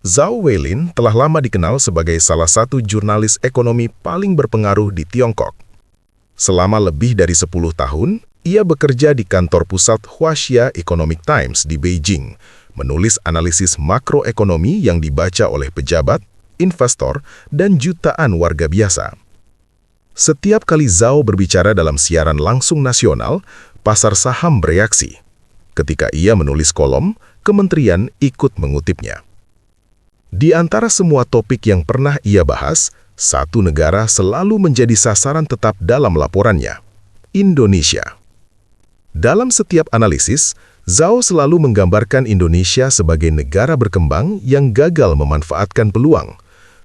Zhao Weilin telah lama dikenal sebagai salah satu jurnalis ekonomi paling berpengaruh di Tiongkok. Selama lebih dari 10 tahun, ia bekerja di kantor pusat Huaxia Economic Times di Beijing, menulis analisis makroekonomi yang dibaca oleh pejabat, investor, dan jutaan warga biasa. Setiap kali Zhao berbicara dalam siaran langsung nasional, pasar saham bereaksi. Ketika ia menulis kolom, kementerian ikut mengutipnya. Di antara semua topik yang pernah ia bahas, satu negara selalu menjadi sasaran tetap dalam laporannya: Indonesia. Dalam setiap analisis, Zhao selalu menggambarkan Indonesia sebagai negara berkembang yang gagal memanfaatkan peluang.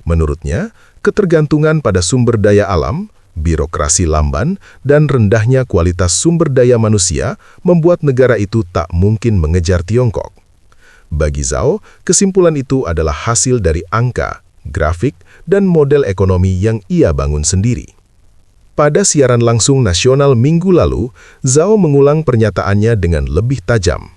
Menurutnya, ketergantungan pada sumber daya alam, birokrasi lamban, dan rendahnya kualitas sumber daya manusia membuat negara itu tak mungkin mengejar Tiongkok. Bagi Zhao, kesimpulan itu adalah hasil dari angka, grafik, dan model ekonomi yang ia bangun sendiri. Pada siaran langsung nasional minggu lalu, Zhao mengulang pernyataannya dengan lebih tajam.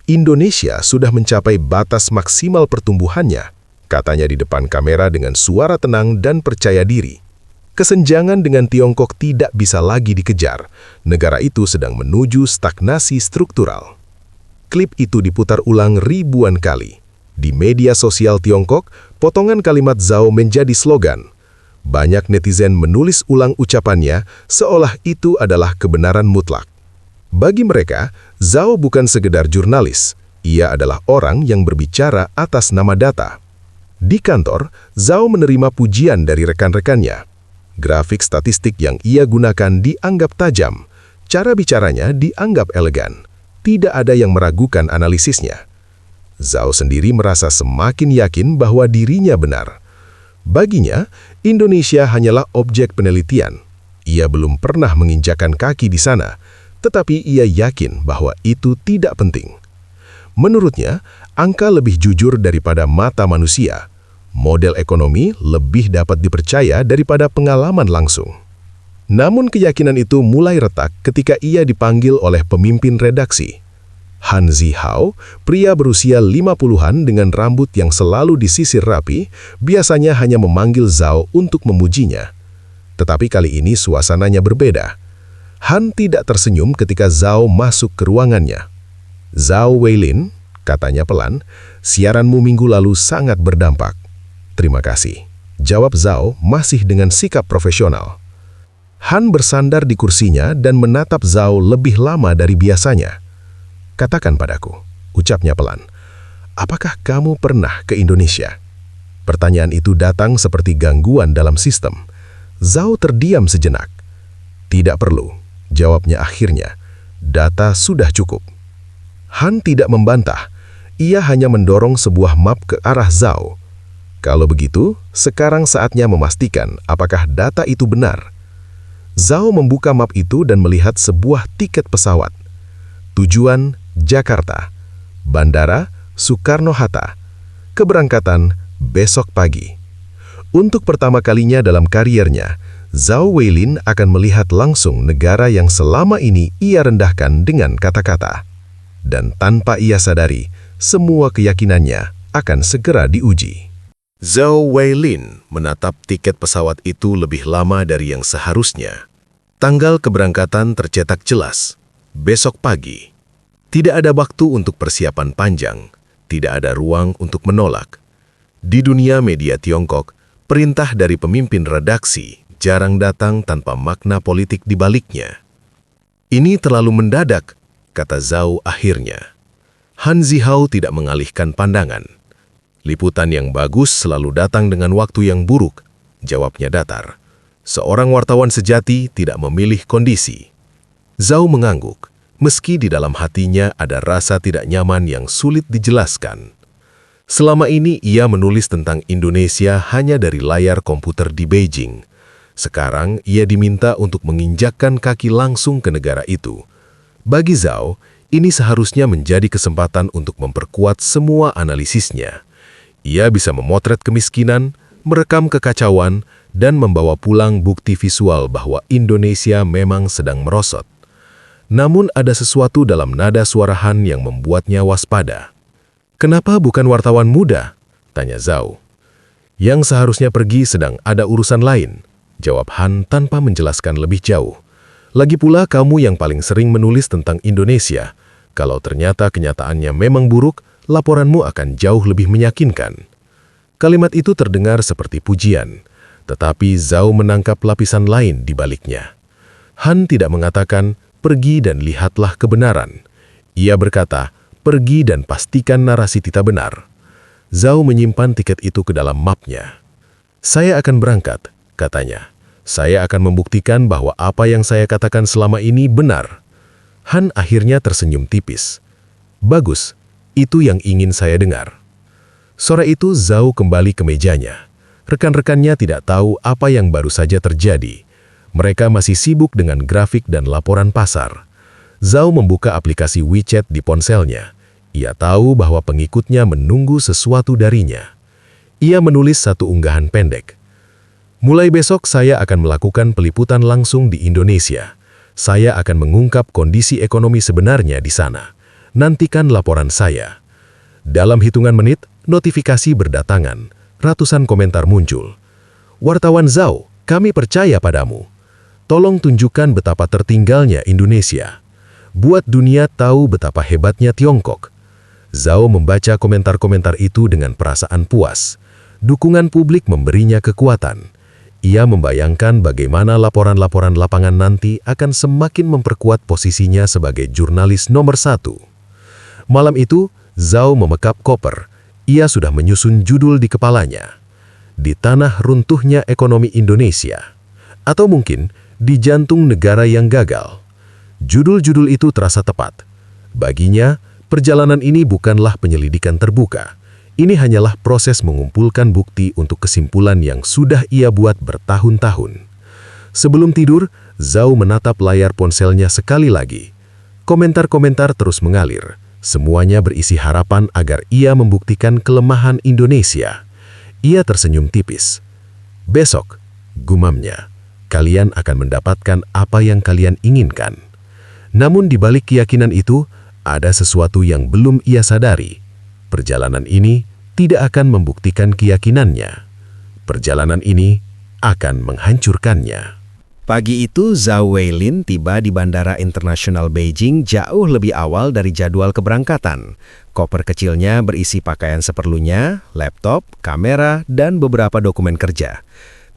Indonesia sudah mencapai batas maksimal pertumbuhannya, katanya di depan kamera dengan suara tenang dan percaya diri. Kesenjangan dengan Tiongkok tidak bisa lagi dikejar. Negara itu sedang menuju stagnasi struktural. Klip itu diputar ulang ribuan kali. Di media sosial Tiongkok, potongan kalimat Zhao menjadi slogan. Banyak netizen menulis ulang ucapannya seolah itu adalah kebenaran mutlak. Bagi mereka, Zhao bukan sekedar jurnalis. Ia adalah orang yang berbicara atas nama data. Di kantor, Zhao menerima pujian dari rekan-rekannya. Grafik statistik yang ia gunakan dianggap tajam. Cara bicaranya dianggap elegan. Tidak ada yang meragukan analisisnya. Zhao sendiri merasa semakin yakin bahwa dirinya benar. Baginya, Indonesia hanyalah objek penelitian. Ia belum pernah menginjakan kaki di sana, tetapi ia yakin bahwa itu tidak penting. Menurutnya, angka lebih jujur daripada mata manusia. Model ekonomi lebih dapat dipercaya daripada pengalaman langsung. Namun keyakinan itu mulai retak ketika ia dipanggil oleh pemimpin redaksi. Han Zihao, pria berusia 50-an dengan rambut yang selalu disisir rapi, biasanya hanya memanggil Zhao untuk memujinya. Tetapi kali ini suasananya berbeda. Han tidak tersenyum ketika Zhao masuk ke ruangannya. "Zhao Weilin," katanya pelan, "siaranmu minggu lalu sangat berdampak." "Terima kasih," jawab Zhao masih dengan sikap profesional. Han bersandar di kursinya dan menatap Zhao lebih lama dari biasanya. "Katakan padaku," ucapnya pelan, "apakah kamu pernah ke Indonesia?" Pertanyaan itu datang seperti gangguan dalam sistem. Zhao terdiam sejenak. "Tidak perlu," jawabnya akhirnya. "Data sudah cukup." Han tidak membantah. Ia hanya mendorong sebuah map ke arah Zhao. "Kalau begitu, sekarang saatnya memastikan apakah data itu benar." Zhao membuka map itu dan melihat sebuah tiket pesawat. Tujuan Jakarta, Bandara Soekarno-Hatta, keberangkatan besok pagi. Untuk pertama kalinya dalam kariernya, Zhao Weilin akan melihat langsung negara yang selama ini ia rendahkan dengan kata-kata. Dan tanpa ia sadari, semua keyakinannya akan segera diuji. Zhao Weilin menatap tiket pesawat itu lebih lama dari yang seharusnya. Tanggal keberangkatan tercetak jelas, besok pagi. Tidak ada waktu untuk persiapan panjang, tidak ada ruang untuk menolak. Di dunia media Tiongkok, perintah dari pemimpin redaksi jarang datang tanpa makna politik di baliknya. "Ini terlalu mendadak," kata Zhao akhirnya. Han Zihao tidak mengalihkan pandangan. "Liputan yang bagus selalu datang dengan waktu yang buruk," jawabnya datar. "Seorang wartawan sejati tidak memilih kondisi." Zhao mengangguk, meski di dalam hatinya ada rasa tidak nyaman yang sulit dijelaskan. Selama ini ia menulis tentang Indonesia hanya dari layar komputer di Beijing. Sekarang ia diminta untuk menginjakkan kaki langsung ke negara itu. Bagi Zhao, ini seharusnya menjadi kesempatan untuk memperkuat semua analisisnya. Ia bisa memotret kemiskinan, merekam kekacauan, dan membawa pulang bukti visual bahwa Indonesia memang sedang merosot. Namun ada sesuatu dalam nada suara Han yang membuatnya waspada. "Kenapa bukan wartawan muda?" tanya Zhao. Yang seharusnya pergi sedang ada urusan lain, jawab Han tanpa menjelaskan lebih jauh. Lagi pula kamu yang paling sering menulis tentang Indonesia. Kalau ternyata kenyataannya memang buruk, laporanmu akan jauh lebih meyakinkan. Kalimat itu terdengar seperti pujian, tetapi Zhao menangkap lapisan lain di baliknya. Han tidak mengatakan, pergi dan lihatlah kebenaran. Ia berkata, pergi dan pastikan narasi Tita benar. Zhao menyimpan tiket itu ke dalam mapnya. Saya akan berangkat, katanya. Saya akan membuktikan bahwa apa yang saya katakan selama ini benar. Han akhirnya tersenyum tipis. Bagus, itu yang ingin saya dengar. Sore itu Zhao kembali ke mejanya. Rekan-rekannya tidak tahu apa yang baru saja terjadi. Mereka masih sibuk dengan grafik dan laporan pasar. Zhao membuka aplikasi WeChat di ponselnya. Ia tahu bahwa pengikutnya menunggu sesuatu darinya. Ia menulis satu unggahan pendek. Mulai besok saya akan melakukan peliputan langsung di Indonesia. Saya akan mengungkap kondisi ekonomi sebenarnya di sana. Nantikan laporan saya. Dalam hitungan menit, notifikasi berdatangan. Ratusan komentar muncul. Wartawan Zhao, kami percaya padamu. Tolong tunjukkan betapa tertinggalnya Indonesia. Buat dunia tahu betapa hebatnya Tiongkok. Zhao membaca komentar-komentar itu dengan perasaan puas. Dukungan publik memberinya kekuatan. Ia membayangkan bagaimana laporan-laporan lapangan nanti akan semakin memperkuat posisinya sebagai jurnalis nomor 1. Malam itu, Zhao memekap koper. Ia sudah menyusun judul di kepalanya. Di tanah runtuhnya ekonomi Indonesia. Atau mungkin, di jantung negara yang gagal. Judul-judul itu terasa tepat. Baginya, perjalanan ini bukanlah penyelidikan terbuka. Ini hanyalah proses mengumpulkan bukti untuk kesimpulan yang sudah ia buat bertahun-tahun. Sebelum tidur, Zhao menatap layar ponselnya sekali lagi. Komentar-komentar terus mengalir. Semuanya berisi harapan agar ia membuktikan kelemahan Indonesia. Ia tersenyum tipis. Besok, gumamnya, kalian akan mendapatkan apa yang kalian inginkan. Namun di balik keyakinan itu, ada sesuatu yang belum ia sadari. Perjalanan ini tidak akan membuktikan keyakinannya. Perjalanan ini akan menghancurkannya. Pagi itu, Zhao Weilin tiba di Bandara Internasional Beijing jauh lebih awal dari jadwal keberangkatan. Koper kecilnya berisi pakaian seperlunya, laptop, kamera, dan beberapa dokumen kerja.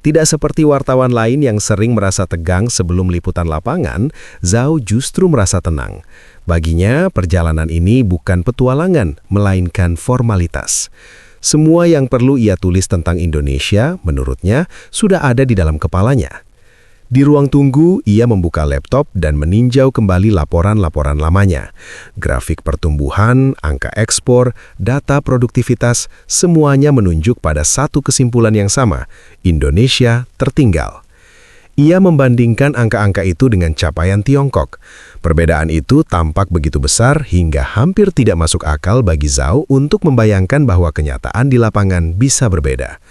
Tidak seperti wartawan lain yang sering merasa tegang sebelum liputan lapangan, Zhao justru merasa tenang. Baginya, perjalanan ini bukan petualangan, melainkan formalitas. Semua yang perlu ia tulis tentang Indonesia, menurutnya, sudah ada di dalam kepalanya. Di ruang tunggu, ia membuka laptop dan meninjau kembali laporan-laporan lamanya. Grafik pertumbuhan, angka ekspor, data produktivitas, semuanya menunjuk pada satu kesimpulan yang sama, Indonesia tertinggal. Ia membandingkan angka-angka itu dengan capaian Tiongkok. Perbedaan itu tampak begitu besar hingga hampir tidak masuk akal bagi Zhao untuk membayangkan bahwa kenyataan di lapangan bisa berbeda.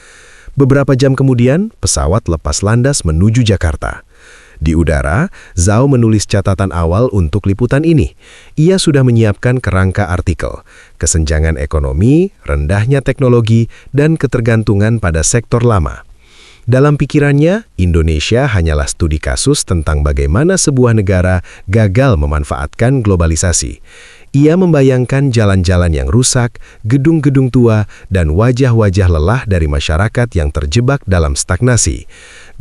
Beberapa jam kemudian, pesawat lepas landas menuju Jakarta. Di udara, Zhao menulis catatan awal untuk liputan ini. Ia sudah menyiapkan kerangka artikel, kesenjangan ekonomi, rendahnya teknologi, dan ketergantungan pada sektor lama. Dalam pikirannya, Indonesia hanyalah studi kasus tentang bagaimana sebuah negara gagal memanfaatkan globalisasi. Ia membayangkan jalan-jalan yang rusak, gedung-gedung tua, dan wajah-wajah lelah dari masyarakat yang terjebak dalam stagnasi.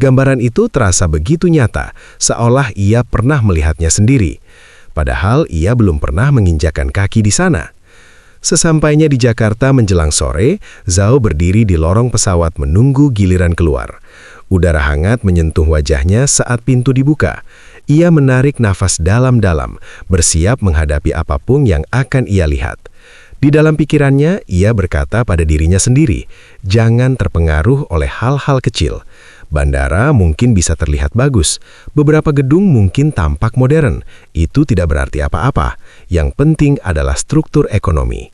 Gambaran itu terasa begitu nyata, seolah ia pernah melihatnya sendiri. Padahal ia belum pernah menginjakan kaki di sana. Sesampainya di Jakarta menjelang sore, Zhao berdiri di lorong pesawat menunggu giliran keluar. Udara hangat menyentuh wajahnya saat pintu dibuka. Ia menarik nafas dalam-dalam, bersiap menghadapi apapun yang akan ia lihat. Di dalam pikirannya, ia berkata pada dirinya sendiri, jangan terpengaruh oleh hal-hal kecil. Bandara mungkin bisa terlihat bagus, beberapa gedung mungkin tampak modern. Itu tidak berarti apa-apa. Yang penting adalah struktur ekonomi.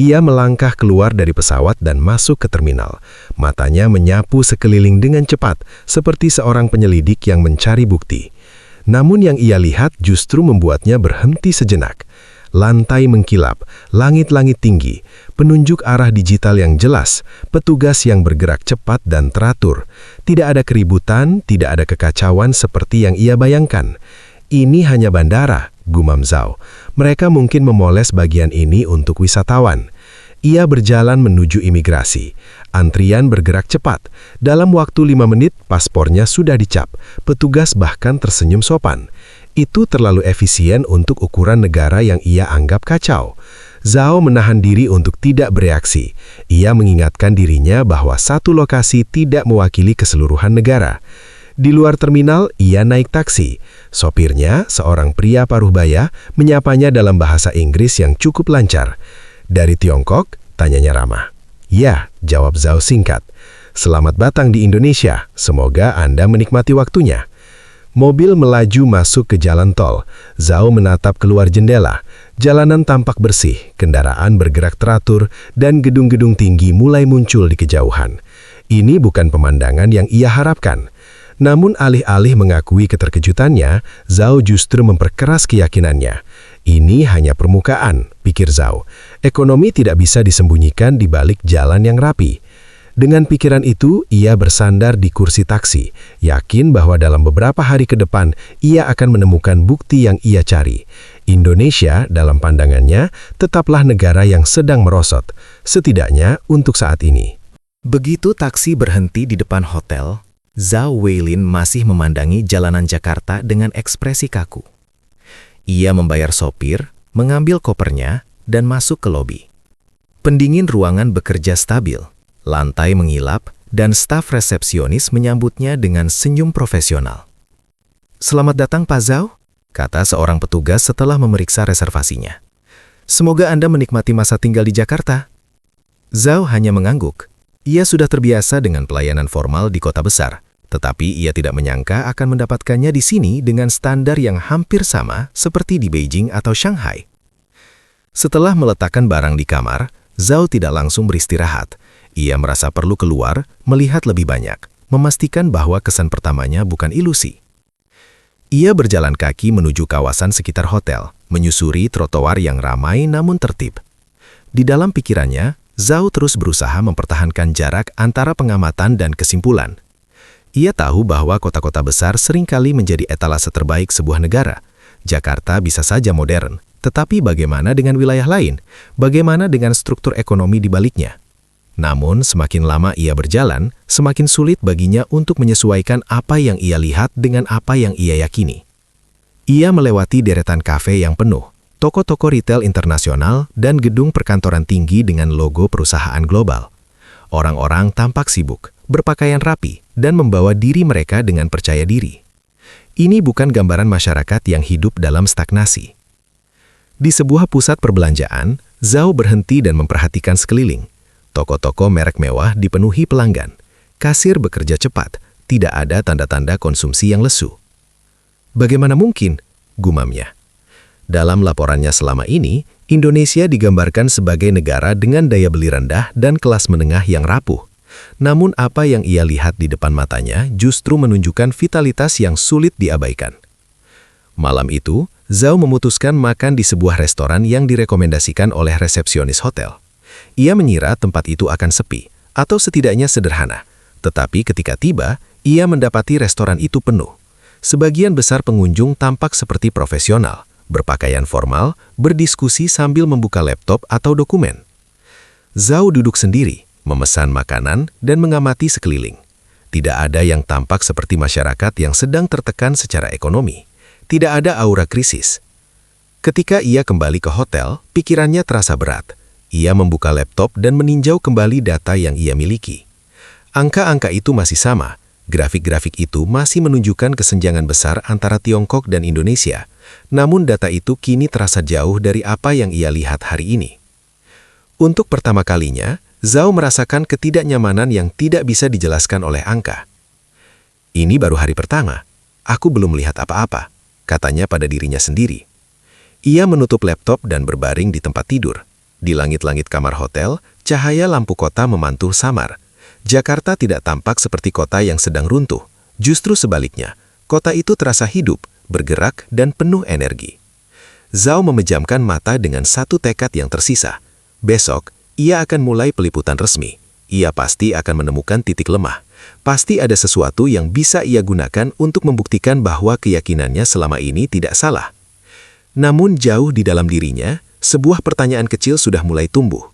Ia melangkah keluar dari pesawat dan masuk ke terminal. Matanya menyapu sekeliling dengan cepat, seperti seorang penyelidik yang mencari bukti. Namun yang ia lihat justru membuatnya berhenti sejenak. lantai mengkilap, langit-langit tinggi, penunjuk arah digital yang jelas, petugas yang bergerak cepat dan teratur. Tidak ada keributan, tidak ada kekacauan seperti yang ia bayangkan. Ini hanya bandara, gumam Zhao. Mereka mungkin memoles bagian ini untuk wisatawan. Ia berjalan menuju imigrasi. Antrian bergerak cepat. Dalam waktu 5 menit, paspornya sudah dicap. Petugas bahkan tersenyum sopan. Itu terlalu efisien untuk ukuran negara yang ia anggap kacau. Zhao menahan diri untuk tidak bereaksi. Ia mengingatkan dirinya bahwa satu lokasi tidak mewakili keseluruhan negara. Di luar terminal, ia naik taksi. Sopirnya, seorang pria paruh baya, menyapanya dalam bahasa Inggris yang cukup lancar. "Dari Tiongkok?" tanyanya ramah. "Ya," jawab Zhao singkat. "Selamat datang di Indonesia. Semoga Anda menikmati waktunya." Mobil melaju masuk ke jalan tol. Zhao menatap keluar jendela. Jalanan tampak bersih, kendaraan bergerak teratur, dan gedung-gedung tinggi mulai muncul di kejauhan. Ini bukan pemandangan yang ia harapkan. Namun alih-alih mengakui keterkejutannya, Zhao justru memperkeras keyakinannya. Ini hanya permukaan, pikir Zhao. Ekonomi tidak bisa disembunyikan di balik jalan yang rapi. Dengan pikiran itu, ia bersandar di kursi taksi, yakin bahwa dalam beberapa hari ke depan, ia akan menemukan bukti yang ia cari. Indonesia, dalam pandangannya, tetaplah negara yang sedang merosot, setidaknya untuk saat ini. Begitu taksi berhenti di depan hotel, Zhao Weilin masih memandangi jalanan Jakarta dengan ekspresi kaku. Ia membayar sopir, mengambil kopernya, dan masuk ke lobi. Pendingin ruangan bekerja stabil, lantai mengilap, dan staf resepsionis menyambutnya dengan senyum profesional. "Selamat datang, Pak Zhao," kata seorang petugas setelah memeriksa reservasinya. "Semoga Anda menikmati masa tinggal di Jakarta." Zhao hanya mengangguk. Ia sudah terbiasa dengan pelayanan formal di kota besar, tetapi ia tidak menyangka akan mendapatkannya di sini dengan standar yang hampir sama seperti di Beijing atau Shanghai. Setelah meletakkan barang di kamar, Zhao tidak langsung beristirahat. Ia merasa perlu keluar, melihat lebih banyak, memastikan bahwa kesan pertamanya bukan ilusi. Ia berjalan kaki menuju kawasan sekitar hotel, menyusuri trotoar yang ramai namun tertib. Di dalam pikirannya, Zhao terus berusaha mempertahankan jarak antara pengamatan dan kesimpulan. Ia tahu bahwa kota-kota besar seringkali menjadi etalase terbaik sebuah negara. Jakarta bisa saja modern, tetapi bagaimana dengan wilayah lain? Bagaimana dengan struktur ekonomi di baliknya? Namun, semakin lama ia berjalan, semakin sulit baginya untuk menyesuaikan apa yang ia lihat dengan apa yang ia yakini. Ia melewati deretan kafe yang penuh, toko-toko retail internasional, dan gedung perkantoran tinggi dengan logo perusahaan global. Orang-orang tampak sibuk, berpakaian rapi, dan membawa diri mereka dengan percaya diri. Ini bukan gambaran masyarakat yang hidup dalam stagnasi. Di sebuah pusat perbelanjaan, Zhao berhenti dan memperhatikan sekeliling. Toko-toko merek mewah dipenuhi pelanggan. Kasir bekerja cepat, tidak ada tanda-tanda konsumsi yang lesu. "Bagaimana mungkin?" gumamnya. Dalam laporannya selama ini, Indonesia digambarkan sebagai negara dengan daya beli rendah dan kelas menengah yang rapuh. Namun apa yang ia lihat di depan matanya justru menunjukkan vitalitas yang sulit diabaikan. Malam itu, Zhao memutuskan makan di sebuah restoran yang direkomendasikan oleh resepsionis hotel. Ia mengira tempat itu akan sepi, atau setidaknya sederhana. Tetapi ketika tiba, ia mendapati restoran itu penuh. Sebagian besar pengunjung tampak seperti profesional, berpakaian formal, berdiskusi sambil membuka laptop atau dokumen. Zhao duduk sendiri, memesan makanan, dan mengamati sekeliling. Tidak ada yang tampak seperti masyarakat yang sedang tertekan secara ekonomi. Tidak ada aura krisis. Ketika ia kembali ke hotel, pikirannya terasa berat. Ia membuka laptop dan meninjau kembali data yang ia miliki. Angka-angka itu masih sama. Grafik-grafik itu masih menunjukkan kesenjangan besar antara Tiongkok dan Indonesia. Namun data itu kini terasa jauh dari apa yang ia lihat hari ini. Untuk pertama kalinya, Zhao merasakan ketidaknyamanan yang tidak bisa dijelaskan oleh angka. "Ini baru hari pertama. Aku belum melihat apa-apa," katanya pada dirinya sendiri. Ia menutup laptop dan berbaring di tempat tidur. Di langit-langit kamar hotel, cahaya lampu kota memantul samar. Jakarta tidak tampak seperti kota yang sedang runtuh. Justru sebaliknya, kota itu terasa hidup, bergerak, dan penuh energi. Zhao memejamkan mata dengan satu tekad yang tersisa. Besok, ia akan mulai peliputan resmi. Ia pasti akan menemukan titik lemah. Pasti ada sesuatu yang bisa ia gunakan untuk membuktikan bahwa keyakinannya selama ini tidak salah. Namun jauh di dalam dirinya, sebuah pertanyaan kecil sudah mulai tumbuh.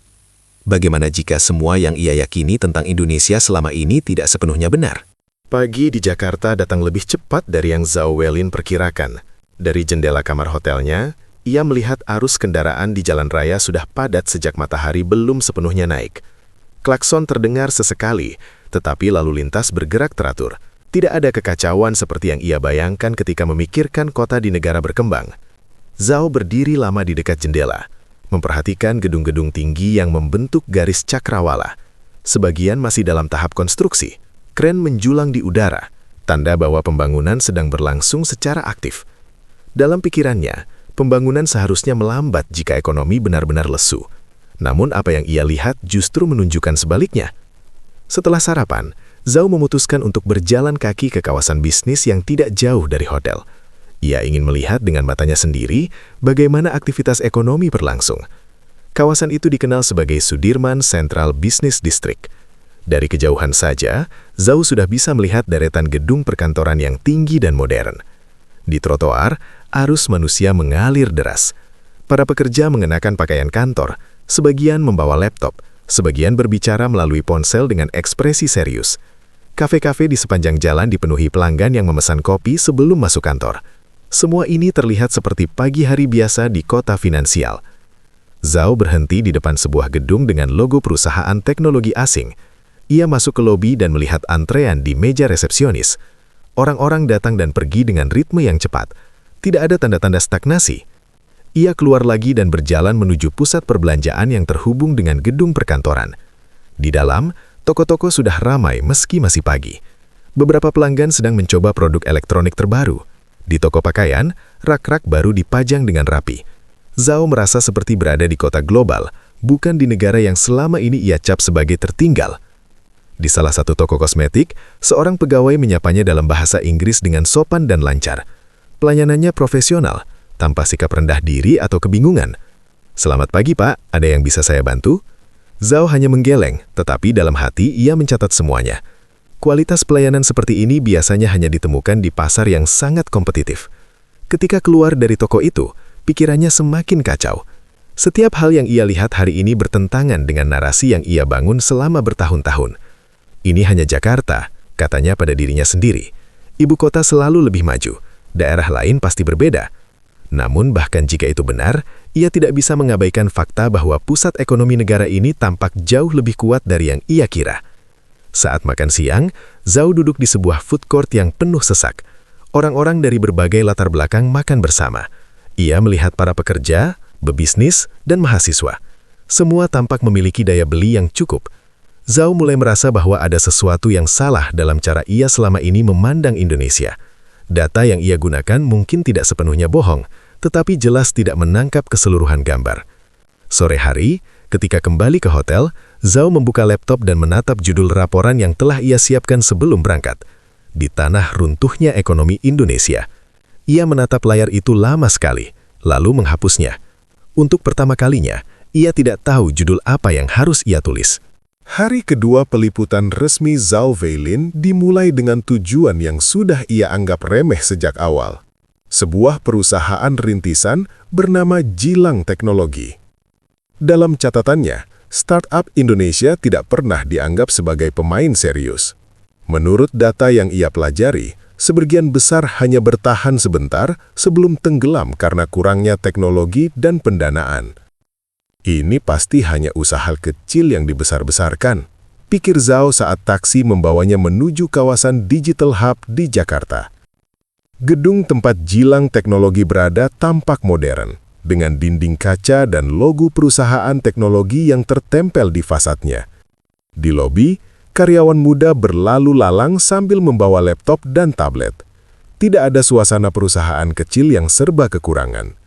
Bagaimana jika semua yang ia yakini tentang Indonesia selama ini tidak sepenuhnya benar? Pagi di Jakarta datang lebih cepat dari yang Zhao Weilin perkirakan. Dari jendela kamar hotelnya, ia melihat arus kendaraan di jalan raya sudah padat sejak matahari belum sepenuhnya naik. Klakson terdengar sesekali, tetapi lalu lintas bergerak teratur. Tidak ada kekacauan seperti yang ia bayangkan ketika memikirkan kota di negara berkembang. Zhao berdiri lama di dekat jendela, memperhatikan gedung-gedung tinggi yang membentuk garis cakrawala. Sebagian masih dalam tahap konstruksi. Kren menjulang di udara, tanda bahwa pembangunan sedang berlangsung secara aktif. Dalam pikirannya, pembangunan seharusnya melambat jika ekonomi benar-benar lesu. Namun apa yang ia lihat justru menunjukkan sebaliknya. Setelah sarapan, Zhao memutuskan untuk berjalan kaki ke kawasan bisnis yang tidak jauh dari hotel. Ia ingin melihat dengan matanya sendiri bagaimana aktivitas ekonomi berlangsung. Kawasan itu dikenal sebagai Sudirman Central Business District. Dari kejauhan saja, Zhao sudah bisa melihat deretan gedung perkantoran yang tinggi dan modern. Di trotoar, arus manusia mengalir deras. Para pekerja mengenakan pakaian kantor, sebagian membawa laptop, sebagian berbicara melalui ponsel dengan ekspresi serius. Kafe-kafe di sepanjang jalan dipenuhi pelanggan yang memesan kopi sebelum masuk kantor. Semua ini terlihat seperti pagi hari biasa di kota finansial. Zhao berhenti di depan sebuah gedung dengan logo perusahaan teknologi asing. Ia masuk ke lobi dan melihat antrean di meja resepsionis. Orang-orang datang dan pergi dengan ritme yang cepat. Tidak ada tanda-tanda stagnasi. Ia keluar lagi dan berjalan menuju pusat perbelanjaan yang terhubung dengan gedung perkantoran. Di dalam, toko-toko sudah ramai meski masih pagi. Beberapa pelanggan sedang mencoba produk elektronik terbaru. Di toko pakaian, rak-rak baru dipajang dengan rapi. Zhao merasa seperti berada di kota global, bukan di negara yang selama ini ia cap sebagai tertinggal. Di salah satu toko kosmetik, seorang pegawai menyapanya dalam bahasa Inggris dengan sopan dan lancar. Pelayanannya profesional, tanpa sikap rendah diri atau kebingungan. "Selamat pagi, Pak. Ada yang bisa saya bantu?" Zhao hanya menggeleng, tetapi dalam hati ia mencatat semuanya. Kualitas pelayanan seperti ini biasanya hanya ditemukan di pasar yang sangat kompetitif. Ketika keluar dari toko itu, pikirannya semakin kacau. Setiap hal yang ia lihat hari ini bertentangan dengan narasi yang ia bangun selama bertahun-tahun. Ini hanya Jakarta, katanya pada dirinya sendiri. Ibu kota selalu lebih maju, daerah lain pasti berbeda. Namun bahkan jika itu benar, ia tidak bisa mengabaikan fakta bahwa pusat ekonomi negara ini tampak jauh lebih kuat dari yang ia kira. Saat makan siang, Zhao duduk di sebuah food court yang penuh sesak. Orang-orang dari berbagai latar belakang makan bersama. Ia melihat para pekerja, pebisnis, dan mahasiswa. Semua tampak memiliki daya beli yang cukup. Zhao mulai merasa bahwa ada sesuatu yang salah dalam cara ia selama ini memandang Indonesia. Data yang ia gunakan mungkin tidak sepenuhnya bohong, tetapi jelas tidak menangkap keseluruhan gambar. Sore hari, ketika kembali ke hotel, Zhao membuka laptop dan menatap judul laporan yang telah ia siapkan sebelum berangkat. Di tanah runtuhnya ekonomi Indonesia. Ia menatap layar itu lama sekali, lalu menghapusnya. Untuk pertama kalinya, ia tidak tahu judul apa yang harus ia tulis. Hari kedua peliputan resmi Zhao Weilin dimulai dengan tujuan yang sudah ia anggap remeh sejak awal. Sebuah perusahaan rintisan bernama Jilang Teknologi. Dalam catatannya, startup Indonesia tidak pernah dianggap sebagai pemain serius. Menurut data yang ia pelajari, sebagian besar hanya bertahan sebentar sebelum tenggelam karena kurangnya teknologi dan pendanaan. Ini pasti hanya usaha kecil yang dibesar-besarkan, pikir Zhao saat taksi membawanya menuju kawasan Digital Hub di Jakarta. Gedung tempat Jilang Teknologi berada tampak modern, dengan dinding kaca dan logo perusahaan teknologi yang tertempel di fasadnya. Di lobi, karyawan muda berlalu lalang sambil membawa laptop dan tablet. Tidak ada suasana perusahaan kecil yang serba kekurangan.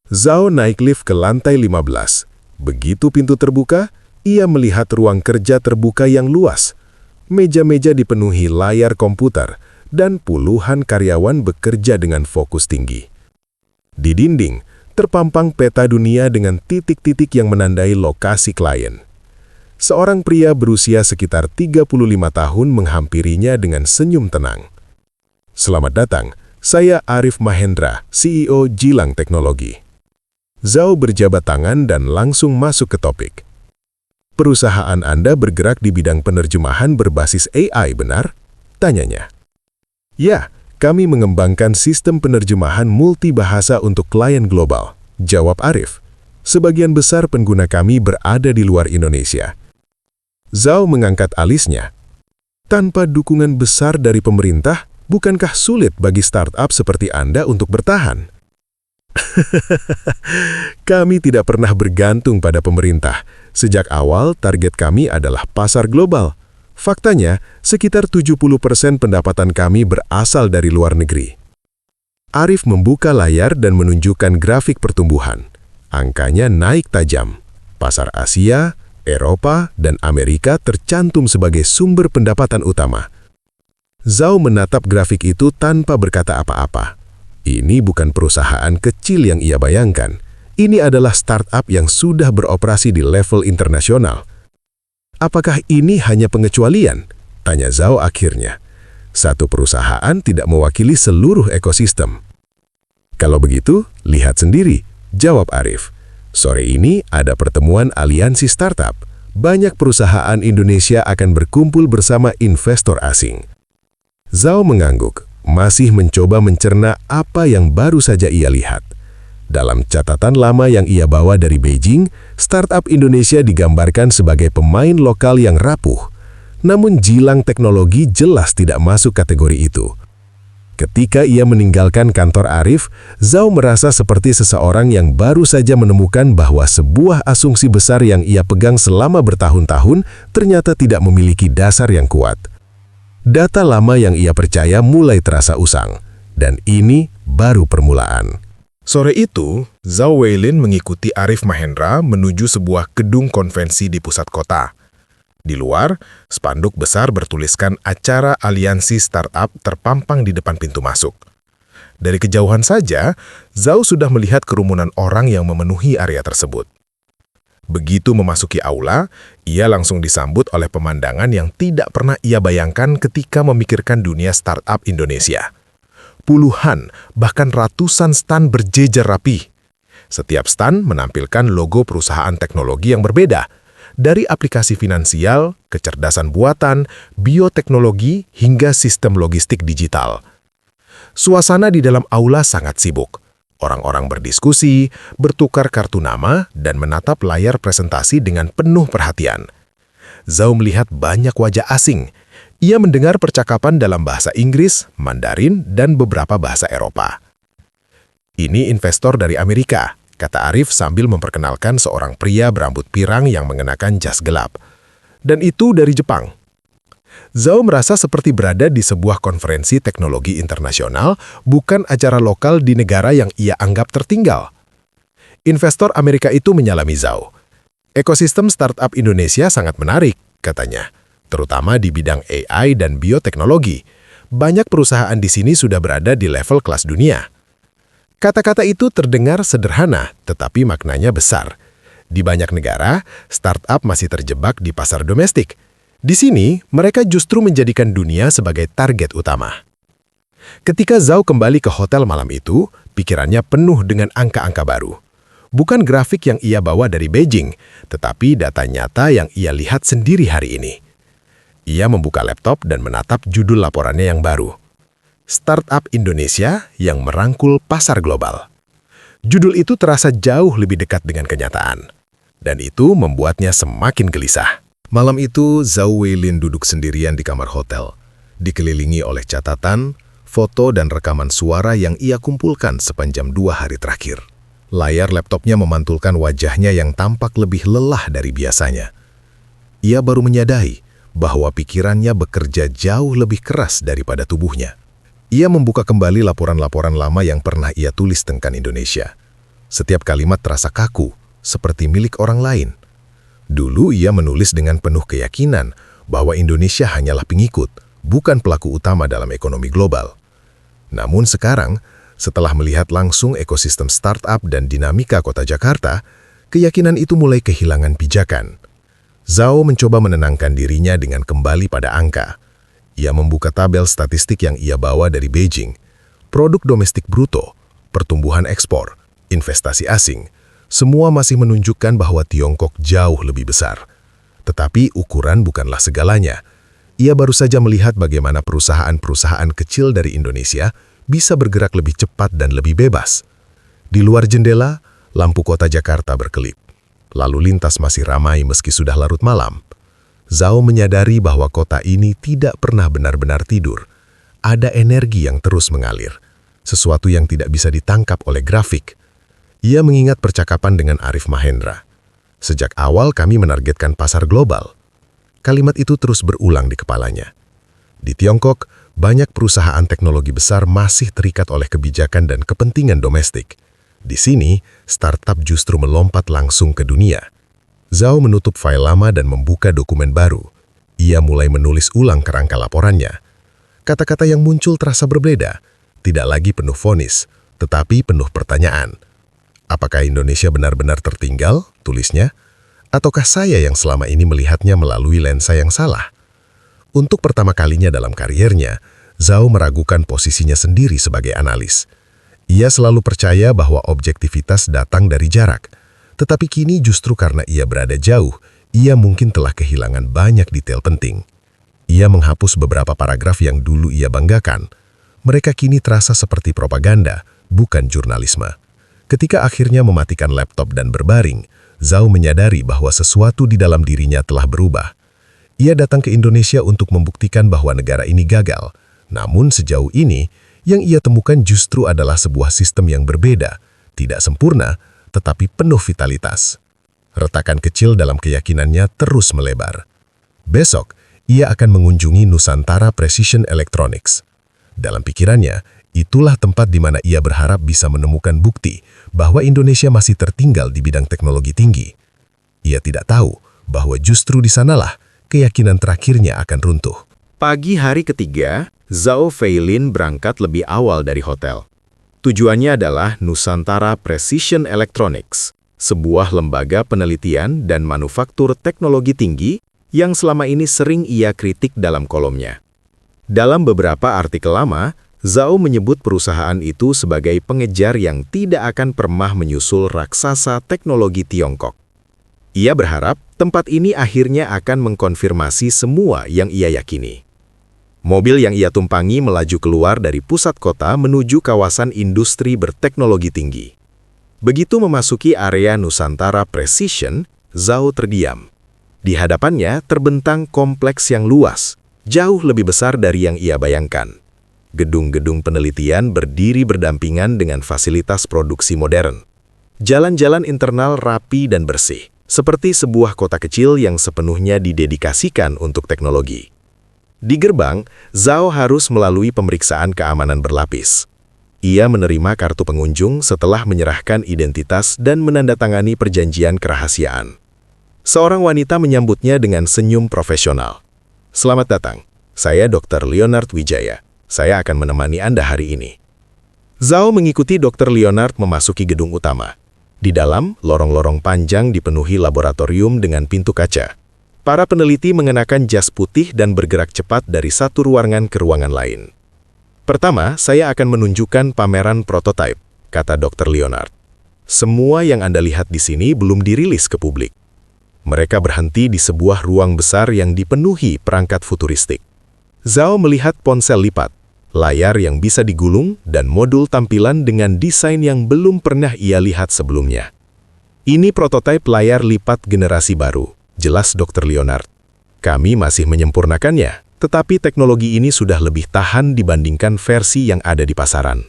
Zhao naik lift ke lantai 15. Begitu pintu terbuka, ia melihat ruang kerja terbuka yang luas. Meja-meja dipenuhi layar komputer, dan puluhan karyawan bekerja dengan fokus tinggi. Di dinding, terpampang peta dunia dengan titik-titik yang menandai lokasi klien. Seorang pria berusia sekitar 35 tahun menghampirinya dengan senyum tenang. Selamat datang, saya Arif Mahendra, CEO Jilang Teknologi. Zhao berjabat tangan dan langsung masuk ke topik. Perusahaan Anda bergerak di bidang penerjemahan berbasis AI, benar? Tanyanya. Ya, kami mengembangkan sistem penerjemahan multibahasa untuk klien global, jawab Arif. Sebagian besar pengguna kami berada di luar Indonesia. Zhao mengangkat alisnya. Tanpa dukungan besar dari pemerintah, bukankah sulit bagi startup seperti Anda untuk bertahan? Kami tidak pernah bergantung pada pemerintah. Sejak awal, target kami adalah pasar global. Faktanya, sekitar 70% pendapatan kami berasal dari luar negeri. Arif membuka layar dan menunjukkan grafik pertumbuhan. Angkanya naik tajam. Pasar Asia, Eropa, dan Amerika tercantum sebagai sumber pendapatan utama. Zhao menatap grafik itu tanpa berkata apa-apa. Ini bukan perusahaan kecil yang ia bayangkan. Ini adalah startup yang sudah beroperasi di level internasional. Apakah ini hanya pengecualian? Tanya Zhao akhirnya. Satu perusahaan tidak mewakili seluruh ekosistem. Kalau begitu, lihat sendiri, jawab Arif. Sore ini ada pertemuan aliansi startup. Banyak perusahaan Indonesia akan berkumpul bersama investor asing. Zhao mengangguk, masih mencoba mencerna apa yang baru saja ia lihat. Dalam catatan lama yang ia bawa dari Beijing, startup Indonesia digambarkan sebagai pemain lokal yang rapuh. Namun Jilang Teknologi jelas tidak masuk kategori itu. Ketika ia meninggalkan kantor Arif, Zhao merasa seperti seseorang yang baru saja menemukan bahwa sebuah asumsi besar yang ia pegang selama bertahun-tahun ternyata tidak memiliki dasar yang kuat. Data lama yang ia percaya mulai terasa usang, dan ini baru permulaan. Sore itu, Zhao Weilin mengikuti Arif Mahendra menuju sebuah gedung konvensi di pusat kota. Di luar, spanduk besar bertuliskan acara aliansi startup terpampang di depan pintu masuk. Dari kejauhan saja, Zhao sudah melihat kerumunan orang yang memenuhi area tersebut. Begitu memasuki aula, ia langsung disambut oleh pemandangan yang tidak pernah ia bayangkan ketika memikirkan dunia startup Indonesia. Puluhan, bahkan ratusan stan berjejer rapi. Setiap stan menampilkan logo perusahaan teknologi yang berbeda, dari aplikasi finansial, kecerdasan buatan, bioteknologi, hingga sistem logistik digital. Suasana di dalam aula sangat sibuk. Orang-orang berdiskusi, bertukar kartu nama, dan menatap layar presentasi dengan penuh perhatian. Zhao melihat banyak wajah asing. Ia mendengar percakapan dalam bahasa Inggris, Mandarin, dan beberapa bahasa Eropa. Ini investor dari Amerika, kata Arif sambil memperkenalkan seorang pria berambut pirang yang mengenakan jas gelap. Dan itu dari Jepang. Zhao merasa seperti berada di sebuah konferensi teknologi internasional, bukan acara lokal di negara yang ia anggap tertinggal. Investor Amerika itu menyalami Zhao. Ekosistem startup Indonesia sangat menarik, katanya, terutama di bidang AI dan bioteknologi. Banyak perusahaan di sini sudah berada di level kelas dunia. Kata-kata itu terdengar sederhana, tetapi maknanya besar. Di banyak negara, startup masih terjebak di pasar domestik. Di sini, mereka justru menjadikan dunia sebagai target utama. Ketika Zhao kembali ke hotel malam itu, pikirannya penuh dengan angka-angka baru. Bukan grafik yang ia bawa dari Beijing, tetapi data nyata yang ia lihat sendiri hari ini. Ia membuka laptop dan menatap judul laporannya yang baru. Startup Indonesia yang merangkul pasar global. Judul itu terasa jauh lebih dekat dengan kenyataan. Dan itu membuatnya semakin gelisah. Malam itu, Zhao Weilin duduk sendirian di kamar hotel, dikelilingi oleh catatan, foto dan rekaman suara yang ia kumpulkan sepanjang 2 hari terakhir. Layar laptopnya memantulkan wajahnya yang tampak lebih lelah dari biasanya. Ia baru menyadari bahwa pikirannya bekerja jauh lebih keras daripada tubuhnya. Ia membuka kembali laporan-laporan lama yang pernah ia tulis tentang Indonesia. Setiap kalimat terasa kaku, seperti milik orang lain. Dulu ia menulis dengan penuh keyakinan bahwa Indonesia hanyalah pengikut, bukan pelaku utama dalam ekonomi global. Namun sekarang, Setelah melihat langsung ekosistem startup dan dinamika kota Jakarta, keyakinan itu mulai kehilangan pijakan. Zhao mencoba menenangkan dirinya dengan kembali pada angka. Ia membuka tabel statistik yang ia bawa dari Beijing. Produk domestik bruto, pertumbuhan ekspor, investasi asing, semua masih menunjukkan bahwa Tiongkok jauh lebih besar. Tetapi ukuran bukanlah segalanya. Ia baru saja melihat bagaimana perusahaan-perusahaan kecil dari Indonesia bisa bergerak lebih cepat dan lebih bebas. Di luar jendela, lampu kota Jakarta berkelip. Lalu lintas masih ramai meski sudah larut malam. Zhao menyadari bahwa kota ini tidak pernah benar-benar tidur. Ada energi yang terus mengalir, sesuatu yang tidak bisa ditangkap oleh grafik. Ia mengingat percakapan dengan Arif Mahendra. Sejak awal kami menargetkan pasar global. Kalimat itu terus berulang di kepalanya. Di Tiongkok, banyak perusahaan teknologi besar masih terikat oleh kebijakan dan kepentingan domestik. Di sini, startup justru melompat langsung ke dunia. Zhao menutup file lama dan membuka dokumen baru. Ia mulai menulis ulang kerangka laporannya. Kata-kata yang muncul terasa berbeda, tidak lagi penuh vonis, tetapi penuh pertanyaan. Apakah Indonesia benar-benar tertinggal, tulisnya? Ataukah saya yang selama ini melihatnya melalui lensa yang salah? Untuk pertama kalinya dalam kariernya, Zhao meragukan posisinya sendiri sebagai analis. Ia selalu percaya bahwa objektivitas datang dari jarak. Tetapi kini justru karena ia berada jauh, ia mungkin telah kehilangan banyak detail penting. Ia menghapus beberapa paragraf yang dulu ia banggakan. Mereka kini terasa seperti propaganda, bukan jurnalisme. Ketika akhirnya mematikan laptop dan berbaring, Zhao menyadari bahwa sesuatu di dalam dirinya telah berubah. Ia datang ke Indonesia untuk membuktikan bahwa negara ini gagal. Namun sejauh ini, yang ia temukan justru adalah sebuah sistem yang berbeda, tidak sempurna, tetapi penuh vitalitas. Retakan kecil dalam keyakinannya terus melebar. Besok, ia akan mengunjungi Nusantara Precision Electronics. Dalam pikirannya, itulah tempat di mana ia berharap bisa menemukan bukti bahwa Indonesia masih tertinggal di bidang teknologi tinggi. Ia tidak tahu bahwa justru di sanalah keyakinan terakhirnya akan runtuh. Pagi hari ketiga, Zhao Weilin berangkat lebih awal dari hotel. Tujuannya adalah Nusantara Precision Electronics, sebuah lembaga penelitian dan manufaktur teknologi tinggi yang selama ini sering ia kritik dalam kolomnya. Dalam beberapa artikel lama, Zhao menyebut perusahaan itu sebagai pengejar yang tidak akan pernah menyusul raksasa teknologi Tiongkok. Ia berharap tempat ini akhirnya akan mengkonfirmasi semua yang ia yakini. Mobil yang ia tumpangi melaju keluar dari pusat kota menuju kawasan industri berteknologi tinggi. Begitu memasuki area Nusantara Precision, Zhao terdiam. Di hadapannya terbentang kompleks yang luas, jauh lebih besar dari yang ia bayangkan. Gedung-gedung penelitian berdiri berdampingan dengan fasilitas produksi modern. Jalan-jalan internal rapi dan bersih, seperti sebuah kota kecil yang sepenuhnya didedikasikan untuk teknologi. Di gerbang, Zhao harus melalui pemeriksaan keamanan berlapis. Ia menerima kartu pengunjung setelah menyerahkan identitas dan menandatangani perjanjian kerahasiaan. Seorang wanita menyambutnya dengan senyum profesional. "Selamat datang, saya Dr. Leonard Wijaya. Saya akan menemani Anda hari ini." Zhao mengikuti Dr. Leonard memasuki gedung utama. Di dalam, lorong-lorong panjang dipenuhi laboratorium dengan pintu kaca. Para peneliti mengenakan jas putih dan bergerak cepat dari satu ruangan ke ruangan lain. "Pertama, saya akan menunjukkan pameran prototipe," kata Dr. Leonard. "Semua yang Anda lihat di sini belum dirilis ke publik." Mereka berhenti di sebuah ruang besar yang dipenuhi perangkat futuristik. Zhao melihat ponsel lipat, layar yang bisa digulung, dan modul tampilan dengan desain yang belum pernah ia lihat sebelumnya. "Ini prototipe layar lipat generasi baru," jelas Dr. Leonard. "Kami masih menyempurnakannya, tetapi teknologi ini sudah lebih tahan dibandingkan versi yang ada di pasaran."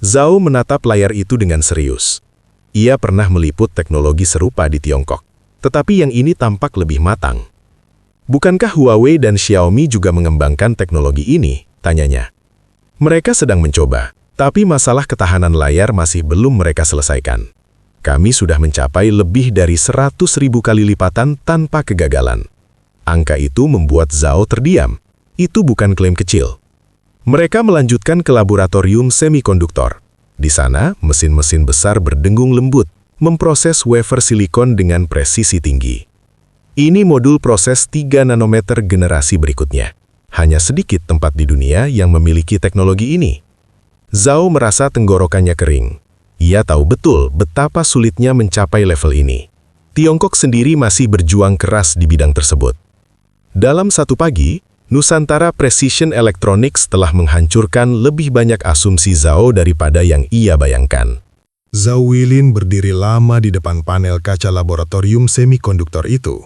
Zhao menatap layar itu dengan serius. Ia pernah meliput teknologi serupa di Tiongkok, tetapi yang ini tampak lebih matang. "Bukankah Huawei dan Xiaomi juga mengembangkan teknologi ini?" tanyanya. "Mereka sedang mencoba, tapi masalah ketahanan layar masih belum mereka selesaikan. Kami sudah mencapai lebih dari 100.000 kali lipatan tanpa kegagalan." Angka itu membuat Zhao terdiam. Itu bukan klaim kecil. Mereka melanjutkan ke laboratorium semikonduktor. Di sana, mesin-mesin besar berdengung lembut, memproses wafer silikon dengan presisi tinggi. Ini modul proses 3 nanometer generasi berikutnya. Hanya sedikit tempat di dunia yang memiliki teknologi ini. Zhao merasa tenggorokannya kering. Ia tahu betul betapa sulitnya mencapai level ini. Tiongkok sendiri masih berjuang keras di bidang tersebut. Dalam satu pagi, Nusantara Precision Electronics telah menghancurkan lebih banyak asumsi Zhao daripada yang ia bayangkan. Zhao Weilin berdiri lama di depan panel kaca laboratorium semikonduktor itu.